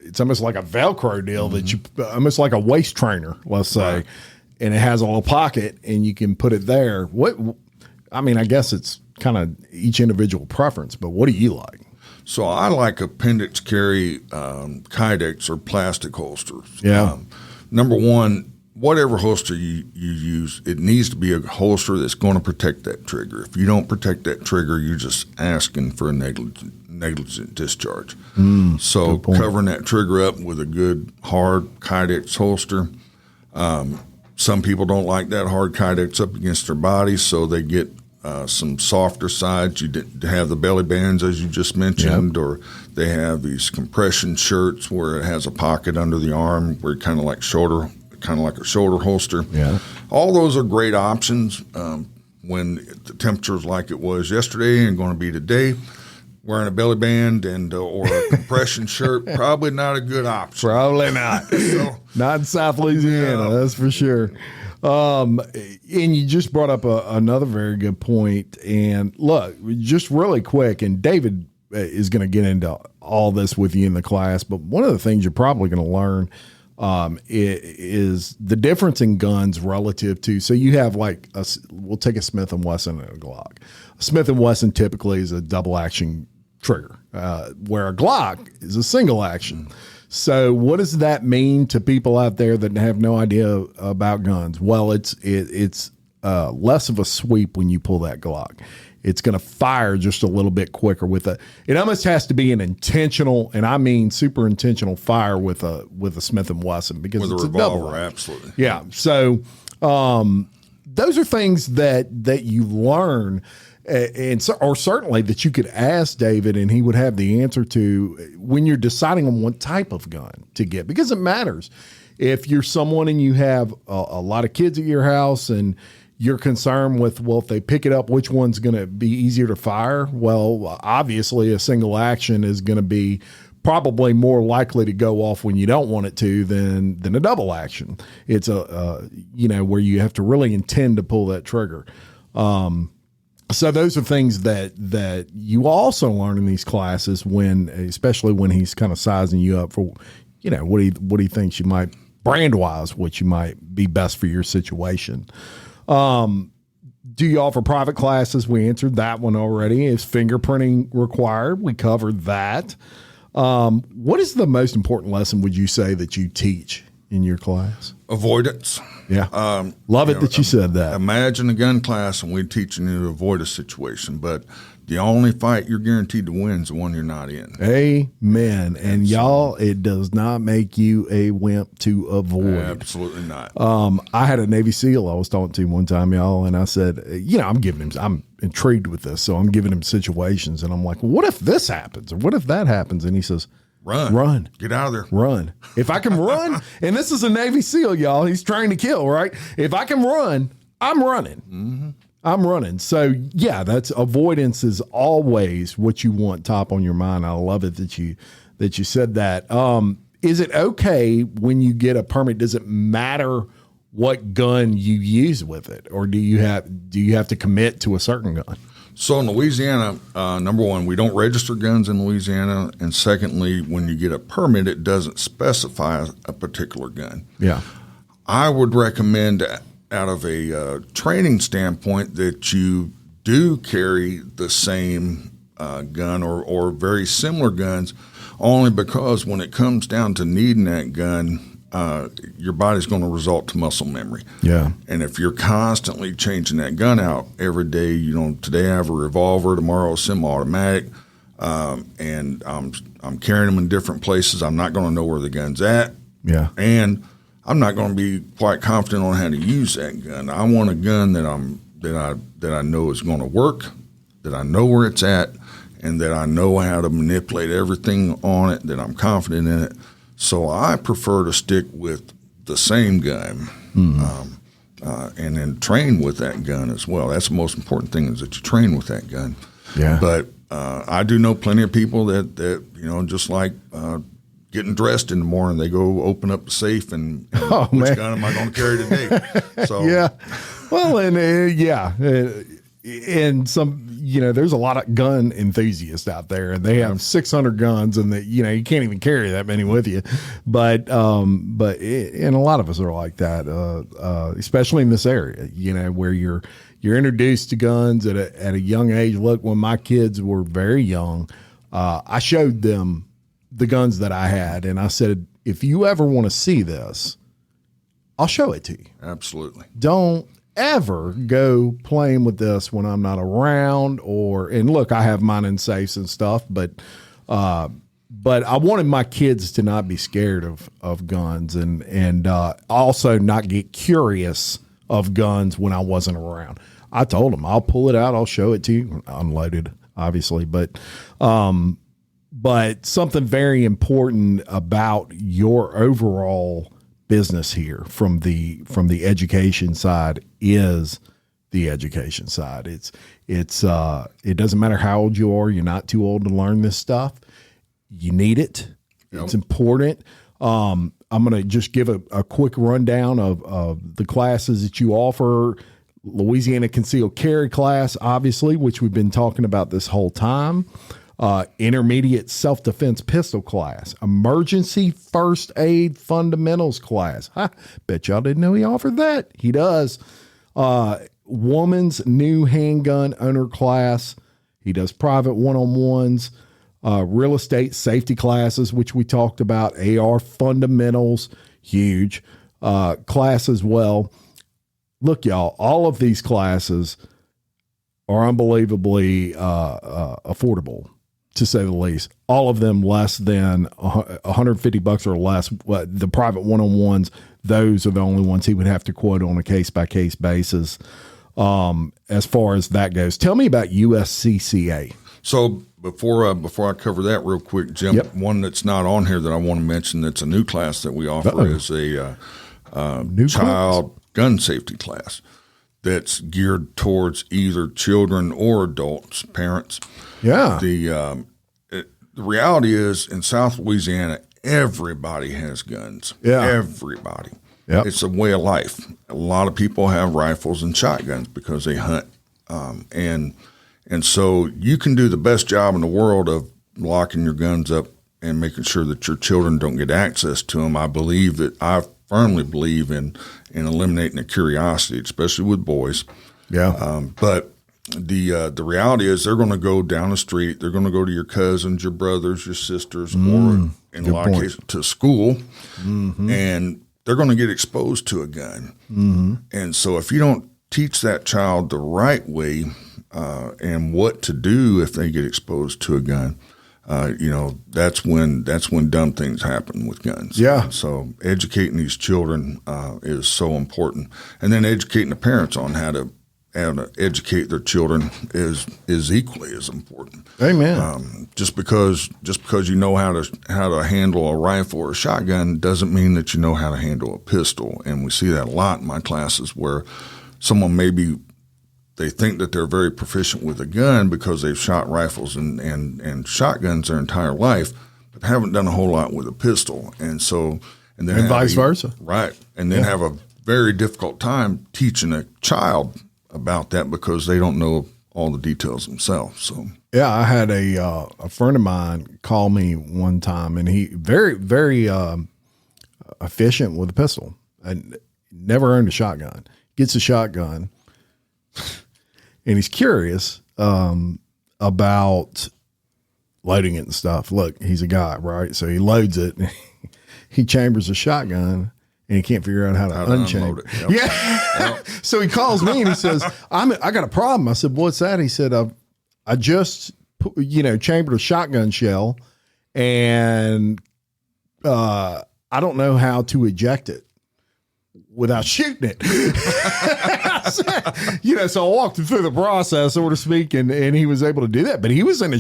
it's almost like a Velcro deal that you almost like a waist trainer, let's say, right. And it has a little pocket and you can put it there. I guess it's kind of each individual preference, but what do you like? So I like appendix carry Kydex or plastic holsters. Yeah. Number one, whatever holster you use, it needs to be a holster that's going to protect that trigger. If you don't protect that trigger, you're just asking for a negligent discharge. So covering that trigger up with a good hard Kydex holster. Some people don't like that hard Kydex up against their body, so they get some softer sides. You have the belly bands, as you just mentioned, or they have these compression shirts where it has a pocket under the arm where kind of like a shoulder holster. Yeah. All those are great options when the temperature is like it was yesterday and going to be today. Wearing a belly band and or a compression shirt, probably not a good option. Probably not. Not in South Louisiana, that's for sure. And you just brought up another very good point. And look, just really quick, and David is going to get into all this with you in the class, but one of the things you're probably going to learn is the difference in guns relative to, so you have we'll take a Smith & Wesson and a Glock. A Smith & Wesson typically is a double action trigger, where a Glock is a single action. So what does that mean to people out there that have no idea about guns? Well, it's less of a sweep when you pull that Glock. It's going to fire just a little bit quicker it almost has to be an intentional, and I mean super intentional fire with a Smith & Wesson, because with it's a revolver, double. absolutely. Yeah. So those are things that you learn, or certainly that you could ask David and he would have the answer to when you're deciding on what type of gun to get, because it matters. If you're someone and you have a lot of kids at your house and you're concerned with, if they pick it up, which one's going to be easier to fire? Well, obviously a single action is going to be probably more likely to go off when you don't want it to than a double action. It's where you have to really intend to pull that trigger. So those are things that you also learn in these classes especially when he's kind of sizing you up for, what he thinks you might brand wise, what you might be best for your situation. Do you offer private classes? We answered that one already. Is fingerprinting required? We covered that. What is the most important lesson would you say that you teach in your class? Avoidance. Yeah. Love it that you said that. Imagine a gun class and we're teaching you to avoid a situation, but the only fight you're guaranteed to win is the one you're not in. Amen. And y'all, it does not make you a wimp to avoid. Absolutely not. I had a Navy SEAL I was talking to one time, y'all, and I said, I'm intrigued with this, so I'm giving him situations, and I'm like, what if this happens? Or what if that happens? And he says, Run. Get out of there. Run. If I can run, and this is a Navy SEAL, y'all, he's trying to kill, right? If I can run, I'm running. Mm-hmm. I'm running. So yeah, that's avoidance is always what you want top on your mind. I love it that you said that. Is it okay when you get a permit? Does it matter what gun you use with it, or do you have to commit to a certain gun? So in Louisiana, number one, we don't register guns in Louisiana, and secondly, when you get a permit, it doesn't specify a particular gun. Yeah, I would recommend, out of a training standpoint, that you do carry the same gun or very similar guns, only because when it comes down to needing that gun, your body's going to resort to muscle memory. Yeah. And if you're constantly changing that gun out every day, today I have a revolver, tomorrow a semi-automatic, and I'm carrying them in different places. I'm not going to know where the gun's at. Yeah. And I'm not going to be quite confident on how to use that gun. I want a gun that I know is going to work, that I know where it's at, and that I know how to manipulate everything on it, that I'm confident in it. So I prefer to stick with the same gun, and then train with that gun as well. That's the most important thing, is that you train with that gun. Yeah. But I do know plenty of people that just like getting dressed in the morning, they go open up the safe and which gun am I going to carry today? So yeah, well, and and some, there's a lot of gun enthusiasts out there, and they have 600 guns, and you can't even carry that many with you. But and a lot of us are like that, especially in this area, where you're introduced to guns at a young age. Look, when my kids were very young, I showed them the guns that I had, and I said, if you ever want to see this, I'll show it to you. Absolutely. Don't ever go playing with this when I'm not around, and look, I have mine in safes and stuff, but I wanted my kids to not be scared of guns, and also not get curious of guns when I wasn't around. I told them, I'll pull it out, I'll show it to you, unloaded, obviously, but something very important about your overall business here from the education side is the education side. It doesn't matter how old you are. You're not too old to learn this stuff. You need it. Yep. It's important. I'm going to just give a quick rundown of the classes that you offer. Louisiana Concealed Carry class, obviously, which we've been talking about this whole time. Intermediate self-defense pistol class, emergency first aid fundamentals class. Bet y'all didn't know he offered that. He does. Woman's new handgun owner class. He does private one-on-ones, real estate safety classes, which we talked about, AR fundamentals, huge class as well. Look, y'all, all of these classes are unbelievably affordable, to say the least. All of them less than $150 or less. The private one-on-ones, those are the only ones he would have to quote on a case-by-case basis. As far as that goes, tell me about USCCA. So before I cover that real quick, Jim, one that's not on here that I want to mention that's a new class that we offer is a new child gun safety class that's geared towards either children or adults, parents. Yeah. The reality is, in South Louisiana, everybody has guns. Yeah. Everybody. Yep. It's a way of life. A lot of people have rifles and shotguns because they hunt And so you can do the best job in the world of locking your guns up and making sure that your children don't get access to them. I firmly believe in eliminating the curiosity, especially with boys. Yeah. But the reality is they're going to go down the street. They're going to go to your cousins, your brothers, your sisters, or in a lot of cases to school, and they're going to get exposed to a gun. And so if you don't teach that child the right way and what to do if they get exposed to a gun, that's when dumb things happen with guns. Yeah. So educating these children is so important, and then educating the parents on how to educate their children is equally as important. Amen. Just because you know how to handle a rifle or a shotgun doesn't mean that you know how to handle a pistol. And we see that a lot in my classes where someone they think that they're very proficient with a gun because they've shot rifles and shotguns their entire life, but haven't done a whole lot with a pistol. And vice versa. Right. And then have a very difficult time teaching a child about that because they don't know all the details themselves. So yeah, I had a friend of mine call me one time, and he very, very efficient with a pistol. And never owned a shotgun. Gets a shotgun, and he's curious about loading it and stuff. Look, he's a guy, right? So he loads it. He chambers a shotgun. And he can't figure out how to unchamber it. Yep. Yeah. Yep. So he calls me and he says, I got a problem. I said, what's that? He said, I just, chambered a shotgun shell and I don't know how to eject it without shooting it. So I walked him through the process, so to speak, and he was able to do that. But he was in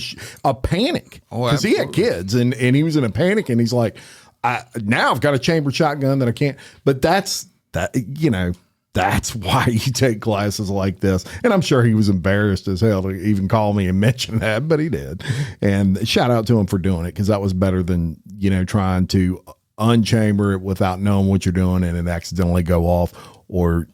a panic because he had kids and he was in a panic, and he's like, now I've got a chambered shotgun that I can't, but that's why you take classes like this. And I'm sure he was embarrassed as hell to even call me and mention that, but he did. And shout out to him for doing it, because that was better than, trying to unchamber it without knowing what you're doing and it accidentally go off, or,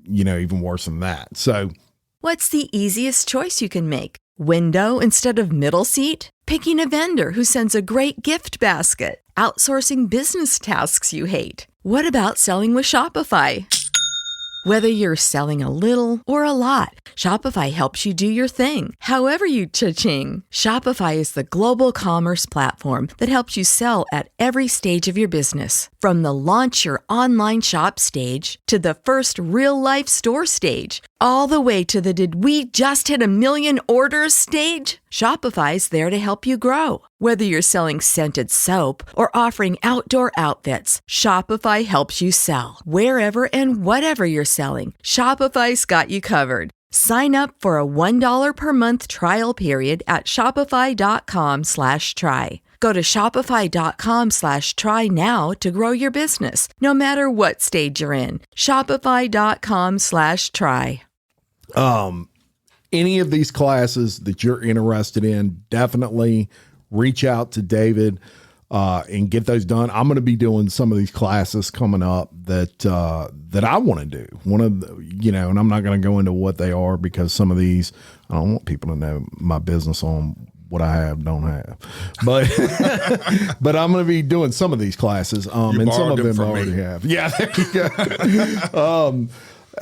even worse than that. So what's the easiest choice you can make? Window instead of middle seat? Picking a vendor who sends a great gift basket? Outsourcing business tasks you hate? What about selling with Shopify? Whether you're selling a little or a lot, Shopify helps you do your thing, however you cha-ching. Shopify is the global commerce platform that helps you sell at every stage of your business. From the launch your online shop stage to the first real-life store stage, all the way to the did we just hit 1 million orders stage. Shopify's there to help you grow. Whether you're selling scented soap or offering outdoor outfits, Shopify helps you sell. Wherever and whatever you're selling, Shopify's got you covered. Sign up for a $1 per month trial period at shopify.com/try. Go to shopify.com/try now to grow your business, no matter what stage you're in. Shopify.com/try. Any of these classes that you're interested in, definitely reach out to David and get those done. I'm going to be doing some of these classes coming up that I want to do. One of the, and I'm not going to go into what they are, because some of these, I don't want people to know my business on what I have, don't have. But but I'm going to be doing some of these classes, and some of them I already have. Yeah, there you go.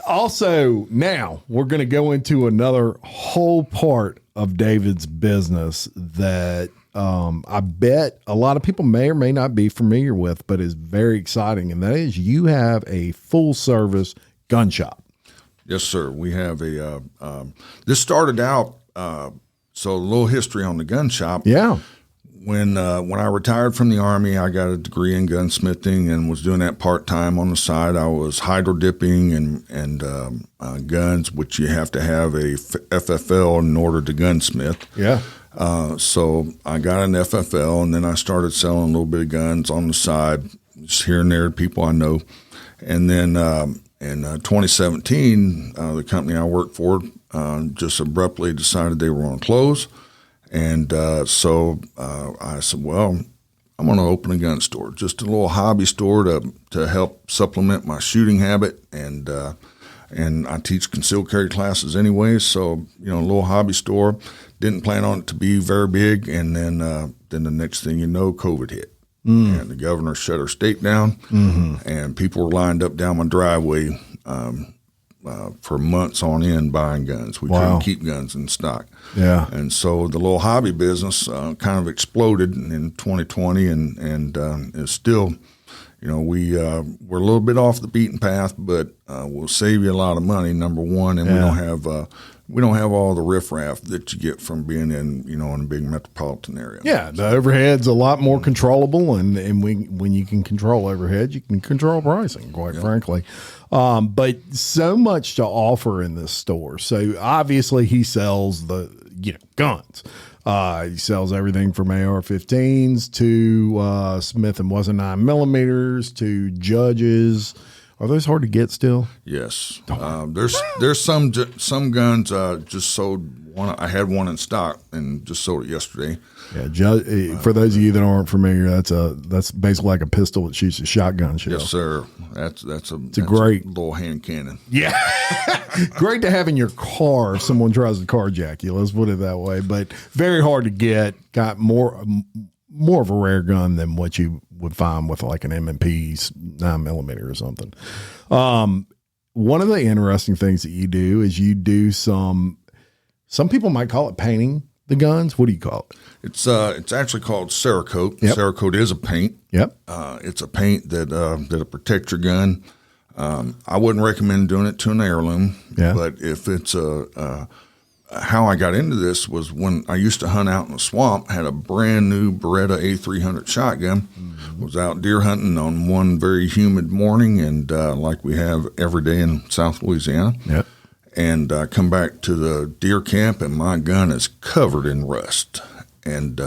Also, now we're going to go into another whole part of David's business that I bet a lot of people may or may not be familiar with, but is very exciting. And that is, you have a full service gun shop. Yes, sir. We have this started out, so a little history on the gun shop. Yeah. When I retired from the Army, I got a degree in gunsmithing and was doing that part-time on the side. I was hydro dipping and guns, which you have to have a FFL in order to gunsmith. Yeah. So I got an FFL, and then I started selling a little bit of guns on the side, just here and there to people I know. And then in 2017, the company I worked for just abruptly decided they were going to close. And so I said, well, I'm going to open a gun store, just a little hobby store to help supplement my shooting habit. And and I teach concealed carry classes anyway. So, a little hobby store. Didn't plan on it to be very big, and then the next thing you know, COVID hit. And the governor shut our state down, and people were lined up down my driveway for months on end buying guns. We couldn't keep guns in stock. Yeah. And so the little hobby business kind of exploded in 2020, and it's still, we're a little bit off the beaten path, but we'll save you a lot of money, number one, and we don't have all the riffraff that you get from being in, in a big metropolitan area. Yeah, the overhead's a lot more controllable, and when you can control overhead, you can control pricing, quite frankly. But so much to offer in this store. So obviously he sells the guns. He sells everything from AR-15s to Smith & Wesson 9mm to Judges. Are those hard to get still? Yes. There's some guns just sold. I had one in stock and just sold it yesterday. Yeah, for those of you that aren't familiar, that's basically like a pistol that shoots a shotgun shell. Yes, sir. That's a great little hand cannon. Yeah, great to have in your car if someone tries to carjack you. Let's put it that way. But very hard to get. Got more of a rare gun than what you would find with like an M&P 9mm or something. One of the interesting things that you do is you do some people might call it painting the guns. What do you call it? It's actually called Cerakote. Yep. Cerakote is a paint. Yep. It's a paint that'll protect your gun. I wouldn't recommend doing it to an heirloom. Yeah. But if it's how I got into this was when I used to hunt out in the swamp, had a brand new Beretta A300 shotgun, was out deer hunting on one very humid morning, and like we have every day in South Louisiana. Yep. And come back to the deer camp, and my gun is covered in rust. And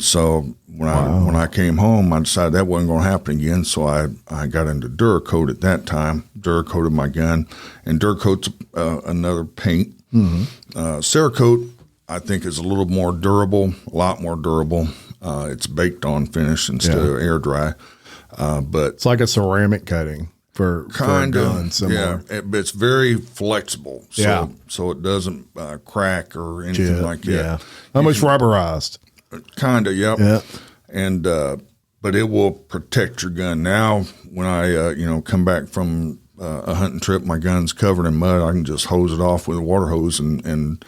so when I came home, I decided that wasn't going to happen again. So I got into Duracoat at that time, Duracoated my gun, and Duracoat's another paint. Cerakote, I think, is a little more durable, a lot more durable. It's baked on finish instead of air dry. But it's like a ceramic coating for a gun. Similar. Yeah, but it's very flexible. So it doesn't crack or anything like that. Yeah, almost rubberized. Kind of, yep. Yeah. And but it will protect your gun. Now, when I come back from a hunting trip, my gun's covered in mud. I can just hose it off with a water hose and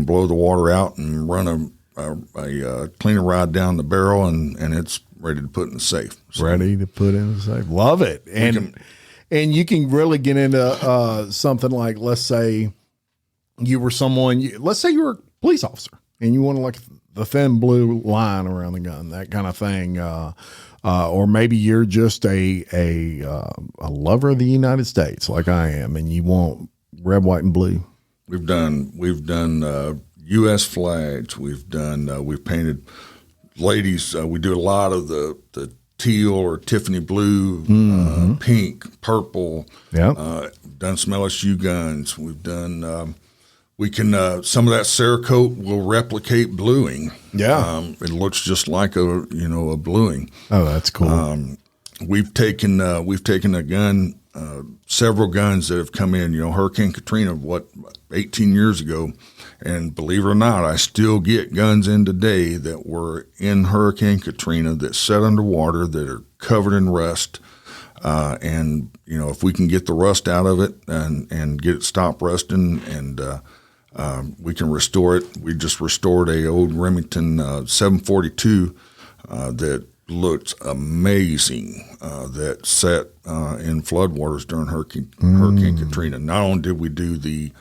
blow the water out and run a cleaner rod down the barrel, and it's ready to put in the safe. So, ready to put in the safe. Love it. And you can really get into something like, let's say you were let's say you were a police officer and you wanted like the thin blue line around the gun, that kind of thing. Or maybe you're just a lover of the United States like I am, and you want red, white, and blue. We've done U.S. flags. We've painted ladies. We do a lot of the teal or Tiffany blue, pink, purple. Yeah. Done some LSU guns. We've done. We can some of that Cerakote will replicate bluing. Yeah, it looks just like a bluing. Oh, that's cool. We've taken a gun, several guns that have come in. Hurricane Katrina, 18 years ago, and believe it or not, I still get guns in today that were in Hurricane Katrina that set underwater that are covered in rust. And if we can get the rust out of it and get it stop rusting and we can restore it. We just restored a old Remington 742 that looked amazing. That sat in floodwaters during Hurricane Katrina. Not only did we do the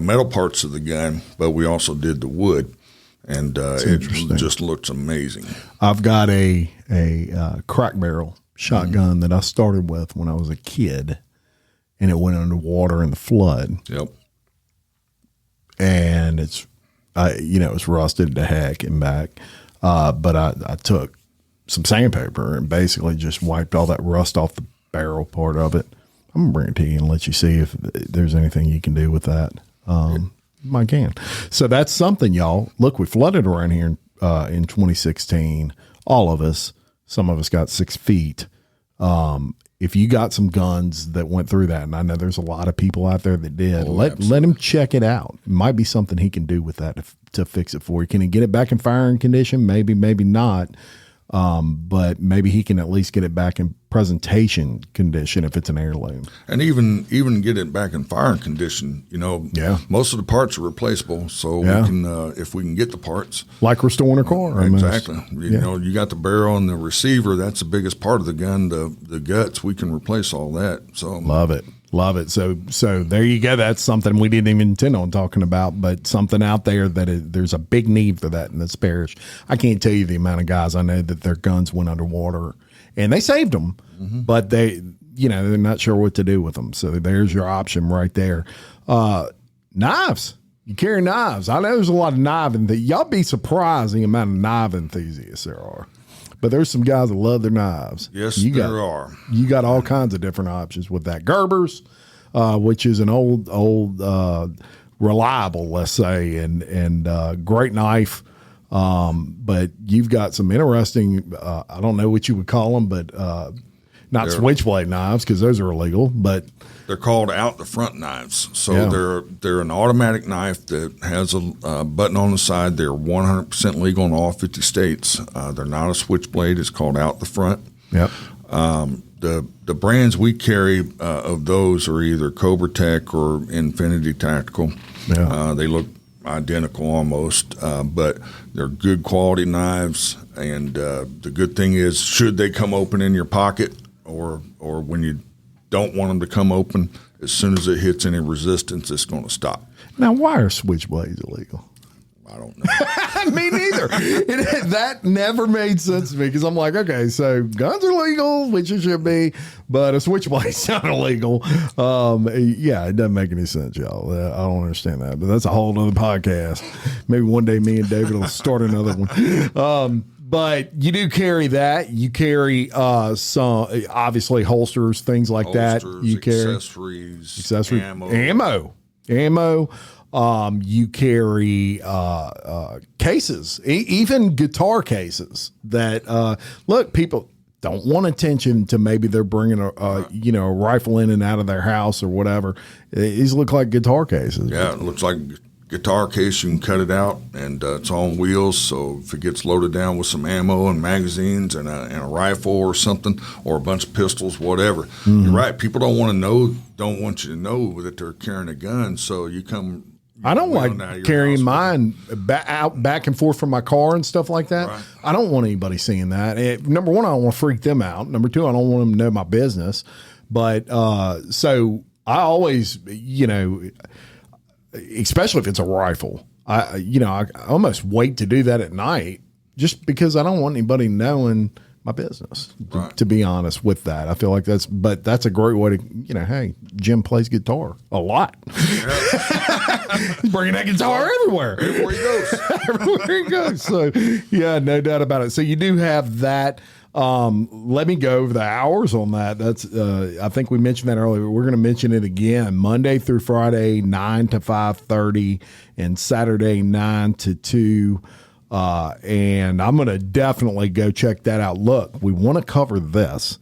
metal parts of the gun, but we also did the wood, and it just looks amazing. I've got a crack barrel shotgun that I started with when I was a kid, and it went underwater in the flood. Yep. And it's rusted to heck and back. But I took some sandpaper and basically just wiped all that rust off the barrel part of it. I'm going to bring it to you and let you see if there's anything you can do with that. I can. So that's something, y'all. Look, we flooded around here in 2016. All of us. Some of us got 6 feet. if you got some guns that went through that, and I know there's a lot of people out there that did, let absolutely. him check it out. It might be something he can do with that to fix it for you. Can he get it back in firing condition? Maybe, maybe not. But maybe he can at least get it back in presentation condition if it's an heirloom. And even get it back in firing condition, most of the parts are replaceable. So we can, if we can get the parts. Like restoring a car. Exactly. You got the barrel and the receiver. That's the biggest part of the gun. The guts, we can replace all that. So Love it. Love it. So there you go. That's something we didn't even intend on talking about, but something out there that there's a big need for that in this parish. I can't tell you the amount of guys I know that their guns went underwater and they saved them, but they're not sure what to do with them. So there's your option right there. Knives. You carry knives. I know there's a lot of knife y'all be surprised the amount of knife enthusiasts there are. But there's some guys that love their knives. Yes, there are. You got all kinds of different options with that. Gerber's, which is an old reliable, let's say, and great knife. But you've got some interesting, I don't know what you would call them, but not switchblade knives because those are illegal. But they're called out the front knives. So they're an automatic knife that has a button on the side. They're 100% legal in all 50 states. They're not a switchblade. It's called out the front. Yep. The brands we carry of those are either Cobra Tech or Infinity Tactical. Yeah. They look identical almost, but they're good quality knives. And the good thing is, should they come open in your pocket or when you don't want them to come open, as soon as it hits any resistance, it's going to stop. Now, why are switchblades illegal? I don't know. Me neither. That never made sense to me because I'm like, okay, so guns are legal, which it should be, but a switchblade's not illegal. It doesn't make any sense, y'all. I don't understand that, but that's a whole other podcast. Maybe one day me and David will start another one. But you do carry that. You carry some, obviously, holsters, things like that. You carry accessories, ammo. You carry cases, even guitar cases that look, people don't want attention to. Maybe they're bringing a rifle in and out of their house or whatever. These look like guitar cases. Yeah, it looks like guitar case. You can cut it out, and it's on wheels. So if it gets loaded down with some ammo and magazines and a rifle or something, or a bunch of pistols, whatever, you're right. People don't want you to know that they're carrying a gun. So you come. I don't like carrying mine back and forth from my car and stuff like that. Right. I don't want anybody seeing that. Number one, I don't want to freak them out. Number two, I don't want them to know my business. But so I always, especially if it's a rifle, I almost wait to do that at night just because I don't want anybody knowing my business, to be honest with that. I feel like that's a great way to, hey, Jim plays guitar a lot. He's bringing that guitar everywhere. Everywhere he goes. Everywhere he goes. So, yeah, no doubt about it. So you do have that. Let me go over the hours on that. That's I think we mentioned that earlier. We're going to mention it again. Monday through Friday, 9 to 5:30, and Saturday, 9 to 2. And I'm going to definitely go check that out. Look, we want to cover this.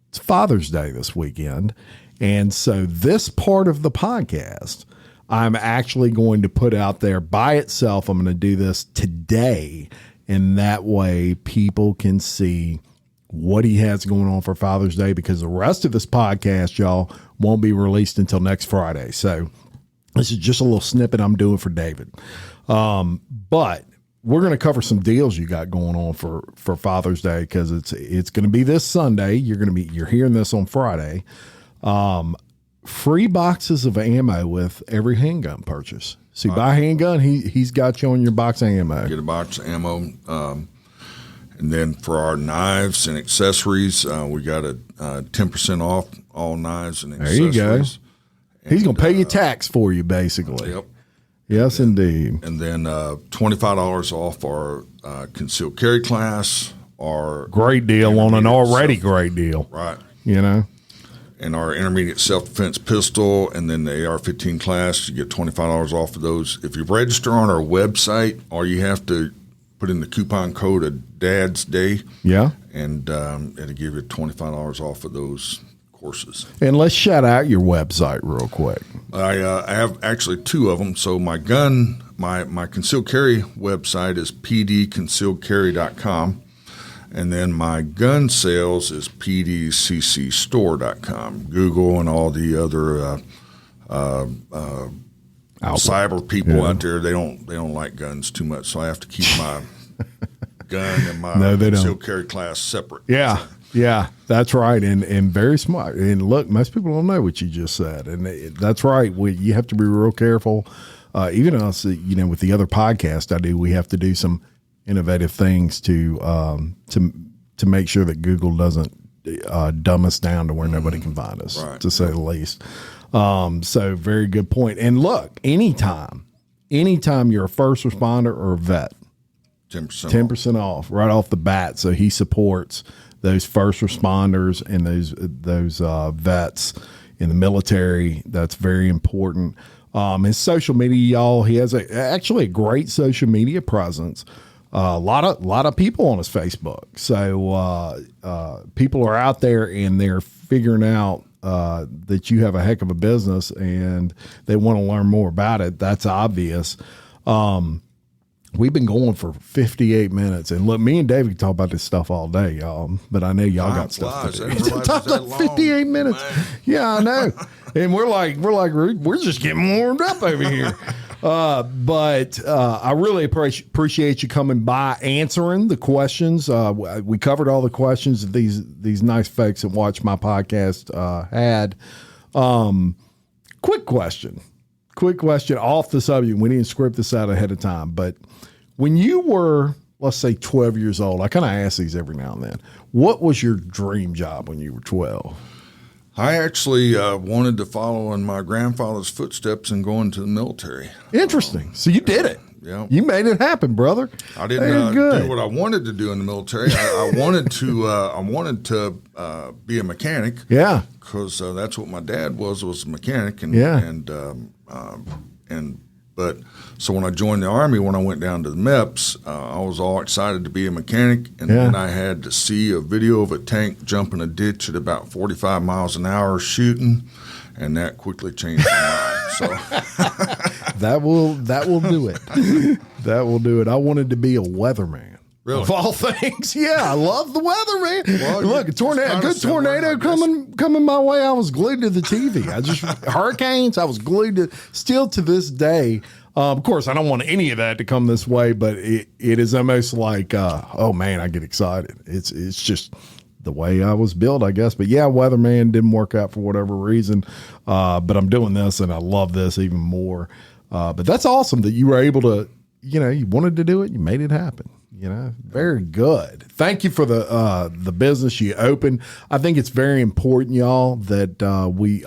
It's Father's Day this weekend. And so this part of the podcast, I'm actually going to put out there by itself. I'm going to do this today. And that way people can see what he has going on for Father's Day, because the rest of this podcast, y'all, won't be released until next Friday. So this is just a little snippet I'm doing for David. But we're going to cover some deals you got going on for Father's Day, because it's going to be this Sunday. You're hearing this on Friday. Free boxes of ammo with every handgun purchase. So you buy a handgun, he's got you on your box of ammo. Get a box of ammo. And then for our knives and accessories, we got a 10% off all knives and accessories. There you go. He's going to pay you tax for you, basically. Yep. Yes, indeed. And then $25 off our concealed carry class. Our great deal on an already great deal. Right. And our intermediate self-defense pistol, and then the AR-15 class, you get $25 off of those. If you register on our website, all you have to put in the coupon code of Dad's Day. Yeah. And it'll give you $25 off of those courses. And let's shout out your website real quick. I have actually two of them. So my Conceal Carry website is pdconcealcarry.com. And then my gun sales is pdccstore.com. Google and all the other cyber people out there, they don't like guns too much, so I have to keep my gun and my Conceal Carry class separate. Yeah. So. Yeah, that's right, and very smart. And look, most people don't know what you just said, and that's right. You have to be real careful. Even us, with the other podcast I do, we have to do some innovative things to make sure that Google doesn't dumb us down to where nobody can find us, right, to say the least. So very good point. And look, anytime you're a first responder or a vet, 10% off right off the bat. So he supports those first responders and those vets in the military. That's very important. His social media, y'all, he has actually a great social media presence. A lot of people on his Facebook. So people are out there and they're figuring out that you have a heck of a business and they want to learn more about it. That's obvious. We've been going for 58 minutes, and look, me and David can talk about this stuff all day, y'all. But I know y'all got stuff to do. Talk about 58 minutes. Man. Yeah, I know. And we're just getting warmed up over here. But I really appreciate you coming by, answering the questions. We covered all the questions that these nice folks that watch my podcast had. Quick question off the subject. We didn't script this out ahead of time, but when you were, let's say, 12 years old, I kind of ask these every now and then, what was your dream job when you were 12? I actually wanted to follow in my grandfather's footsteps and go into the military. Interesting. So you did it. Yeah. You made it happen, brother. I didn't do what I wanted to do in the military. I wanted to be a mechanic. Yeah. Because that's what my dad was a mechanic. But so when I joined the Army, when I went down to the MEPS, I was all excited to be a mechanic. And then I had to see a video of a tank jumping a ditch at about 45 miles an hour shooting. And that quickly changed my mind. So that will do it. That will do it. I wanted to be a weatherman. Really? Of all things, yeah, I love the weather, man. Well, look, a good tornado coming my way. I was glued to the TV. Hurricanes. I was glued to. Still to this day. Of course, I don't want any of that to come this way, but it is almost like, oh man, I get excited. It's just the way I was built, I guess. But yeah, weatherman didn't work out for whatever reason. But I'm doing this, and I love this even more. But that's awesome that you were able to. You wanted to do it. You made it happen. Very good. Thank you for the business you opened. I think it's very important, y'all, that we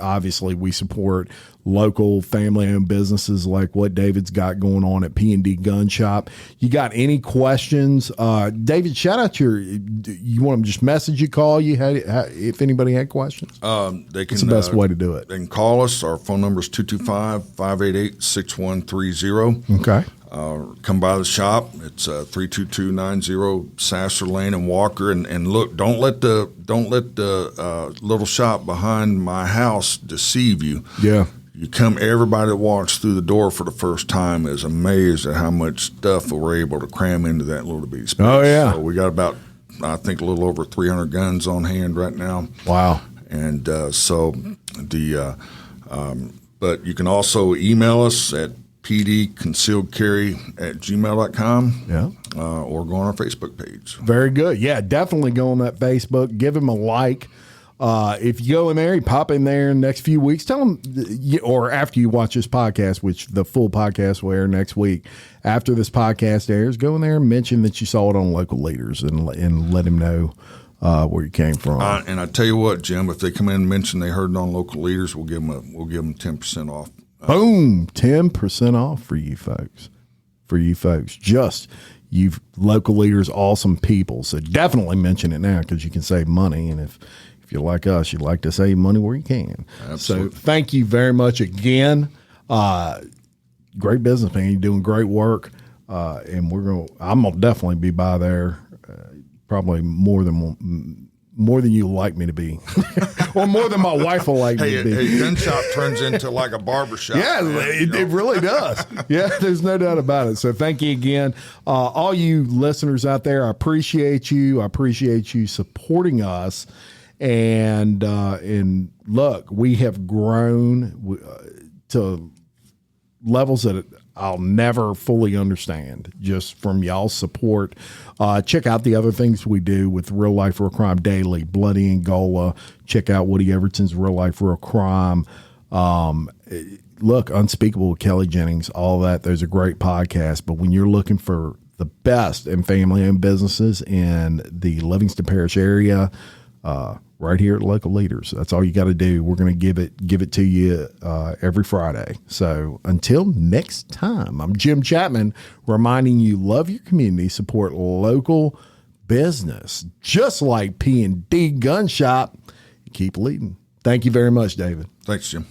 support local family-owned businesses like what David's got going on at P&D Gun Shop. You got any questions? David, shout out you want them to just message you, call you, if anybody had questions? They can. It's the best way to do it. They can call us. Our phone number is 225-588-6130. Okay. Come by the shop. It's 32290 Sasser Lane in Walker. And look, don't let the little shop behind my house deceive you. Yeah. Everybody that walks through the door for the first time is amazed at how much stuff we're able to cram into that little bitty space. Oh yeah. So we got about, I think, a little over 300 guns on hand right now. Wow. And but you can also email us at pdconcealcarry@gmail.com. Yeah. Or go on our Facebook page. Very good. Yeah, definitely go on that Facebook. Give him a like. If you go in there, you pop in there in the next few weeks, tell them, or after you watch this podcast, which the full podcast will air next week. After this podcast airs, go in there and mention that you saw it on Local Leaders and let him know where you came from. And I tell you what, Jim, if they come in and mention they heard it on Local Leaders, we'll give them 10% off. Boom, 10% off for you folks. Just you Local Leaders, awesome people. So definitely mention it now because you can save money. And if you're like us, you'd like to save money where you can. Absolutely. So thank you very much again. Great business, man. You're doing great work. And I'm going to definitely be by there probably more than more than you like me to be, or more than my wife will like me to be. Hey, gun shop turns into like a barbershop. Yeah, it really does. Yeah, there's no doubt about it. So thank you again. All you listeners out there, I appreciate you. I appreciate you supporting us. And look, we have grown to levels that I'll never fully understand just from y'all's support. Check out the other things we do with Real Life Real Crime Daily, Bloody Angola. Check out Woody Everton's Real Life Real Crime. Look, Unspeakable with Kelly Jennings, all that. Those are great podcasts. But when you're looking for the best in family-owned businesses in the Livingston Parish area, right here at Local Leaders. That's all you got to do. We're going to give it to you every Friday. So until next time, I'm Jim Chapman reminding you, love your community, support local business, just like P&D Gun Shop. Keep leading. Thank you very much, David. Thanks, Jim.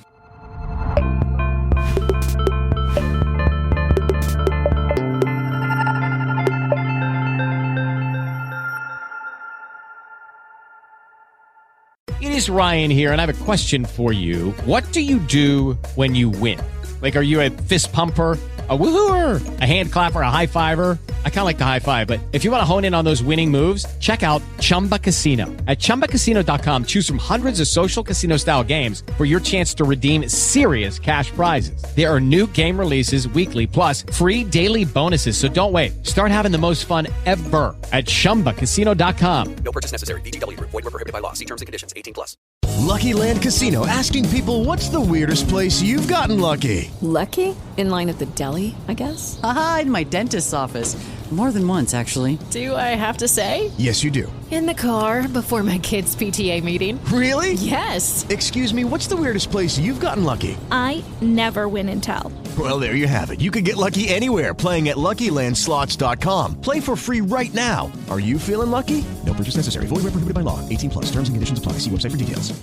It is Ryan here, and I have a question for you. What do you do when you win? Like, are you a fist pumper, a woohooer, a hand clapper, a high fiver? I kind of like the high five, but if you want to hone in on those winning moves, check out Chumba Casino. At ChumbaCasino.com, choose from hundreds of social casino-style games for your chance to redeem serious cash prizes. There are new game releases weekly, plus free daily bonuses, so don't wait. Start having the most fun ever at ChumbaCasino.com. No purchase necessary. VGW. Void where prohibited by law. See terms and conditions. 18+. Lucky Land Casino, asking people, what's the weirdest place you've gotten lucky? Lucky? In line at the deli, I guess? Aha, in my dentist's office. More than once, actually. Do I have to say? Yes, you do. In the car before my kids' PTA meeting. Really? Yes. Excuse me, what's the weirdest place you've gotten lucky? I never win and tell. Well, there you have it. You can get lucky anywhere, playing at LuckyLandSlots.com. Play for free right now. Are you feeling lucky? No purchase necessary. Void where prohibited by law. 18+. Terms and conditions apply. See website for details.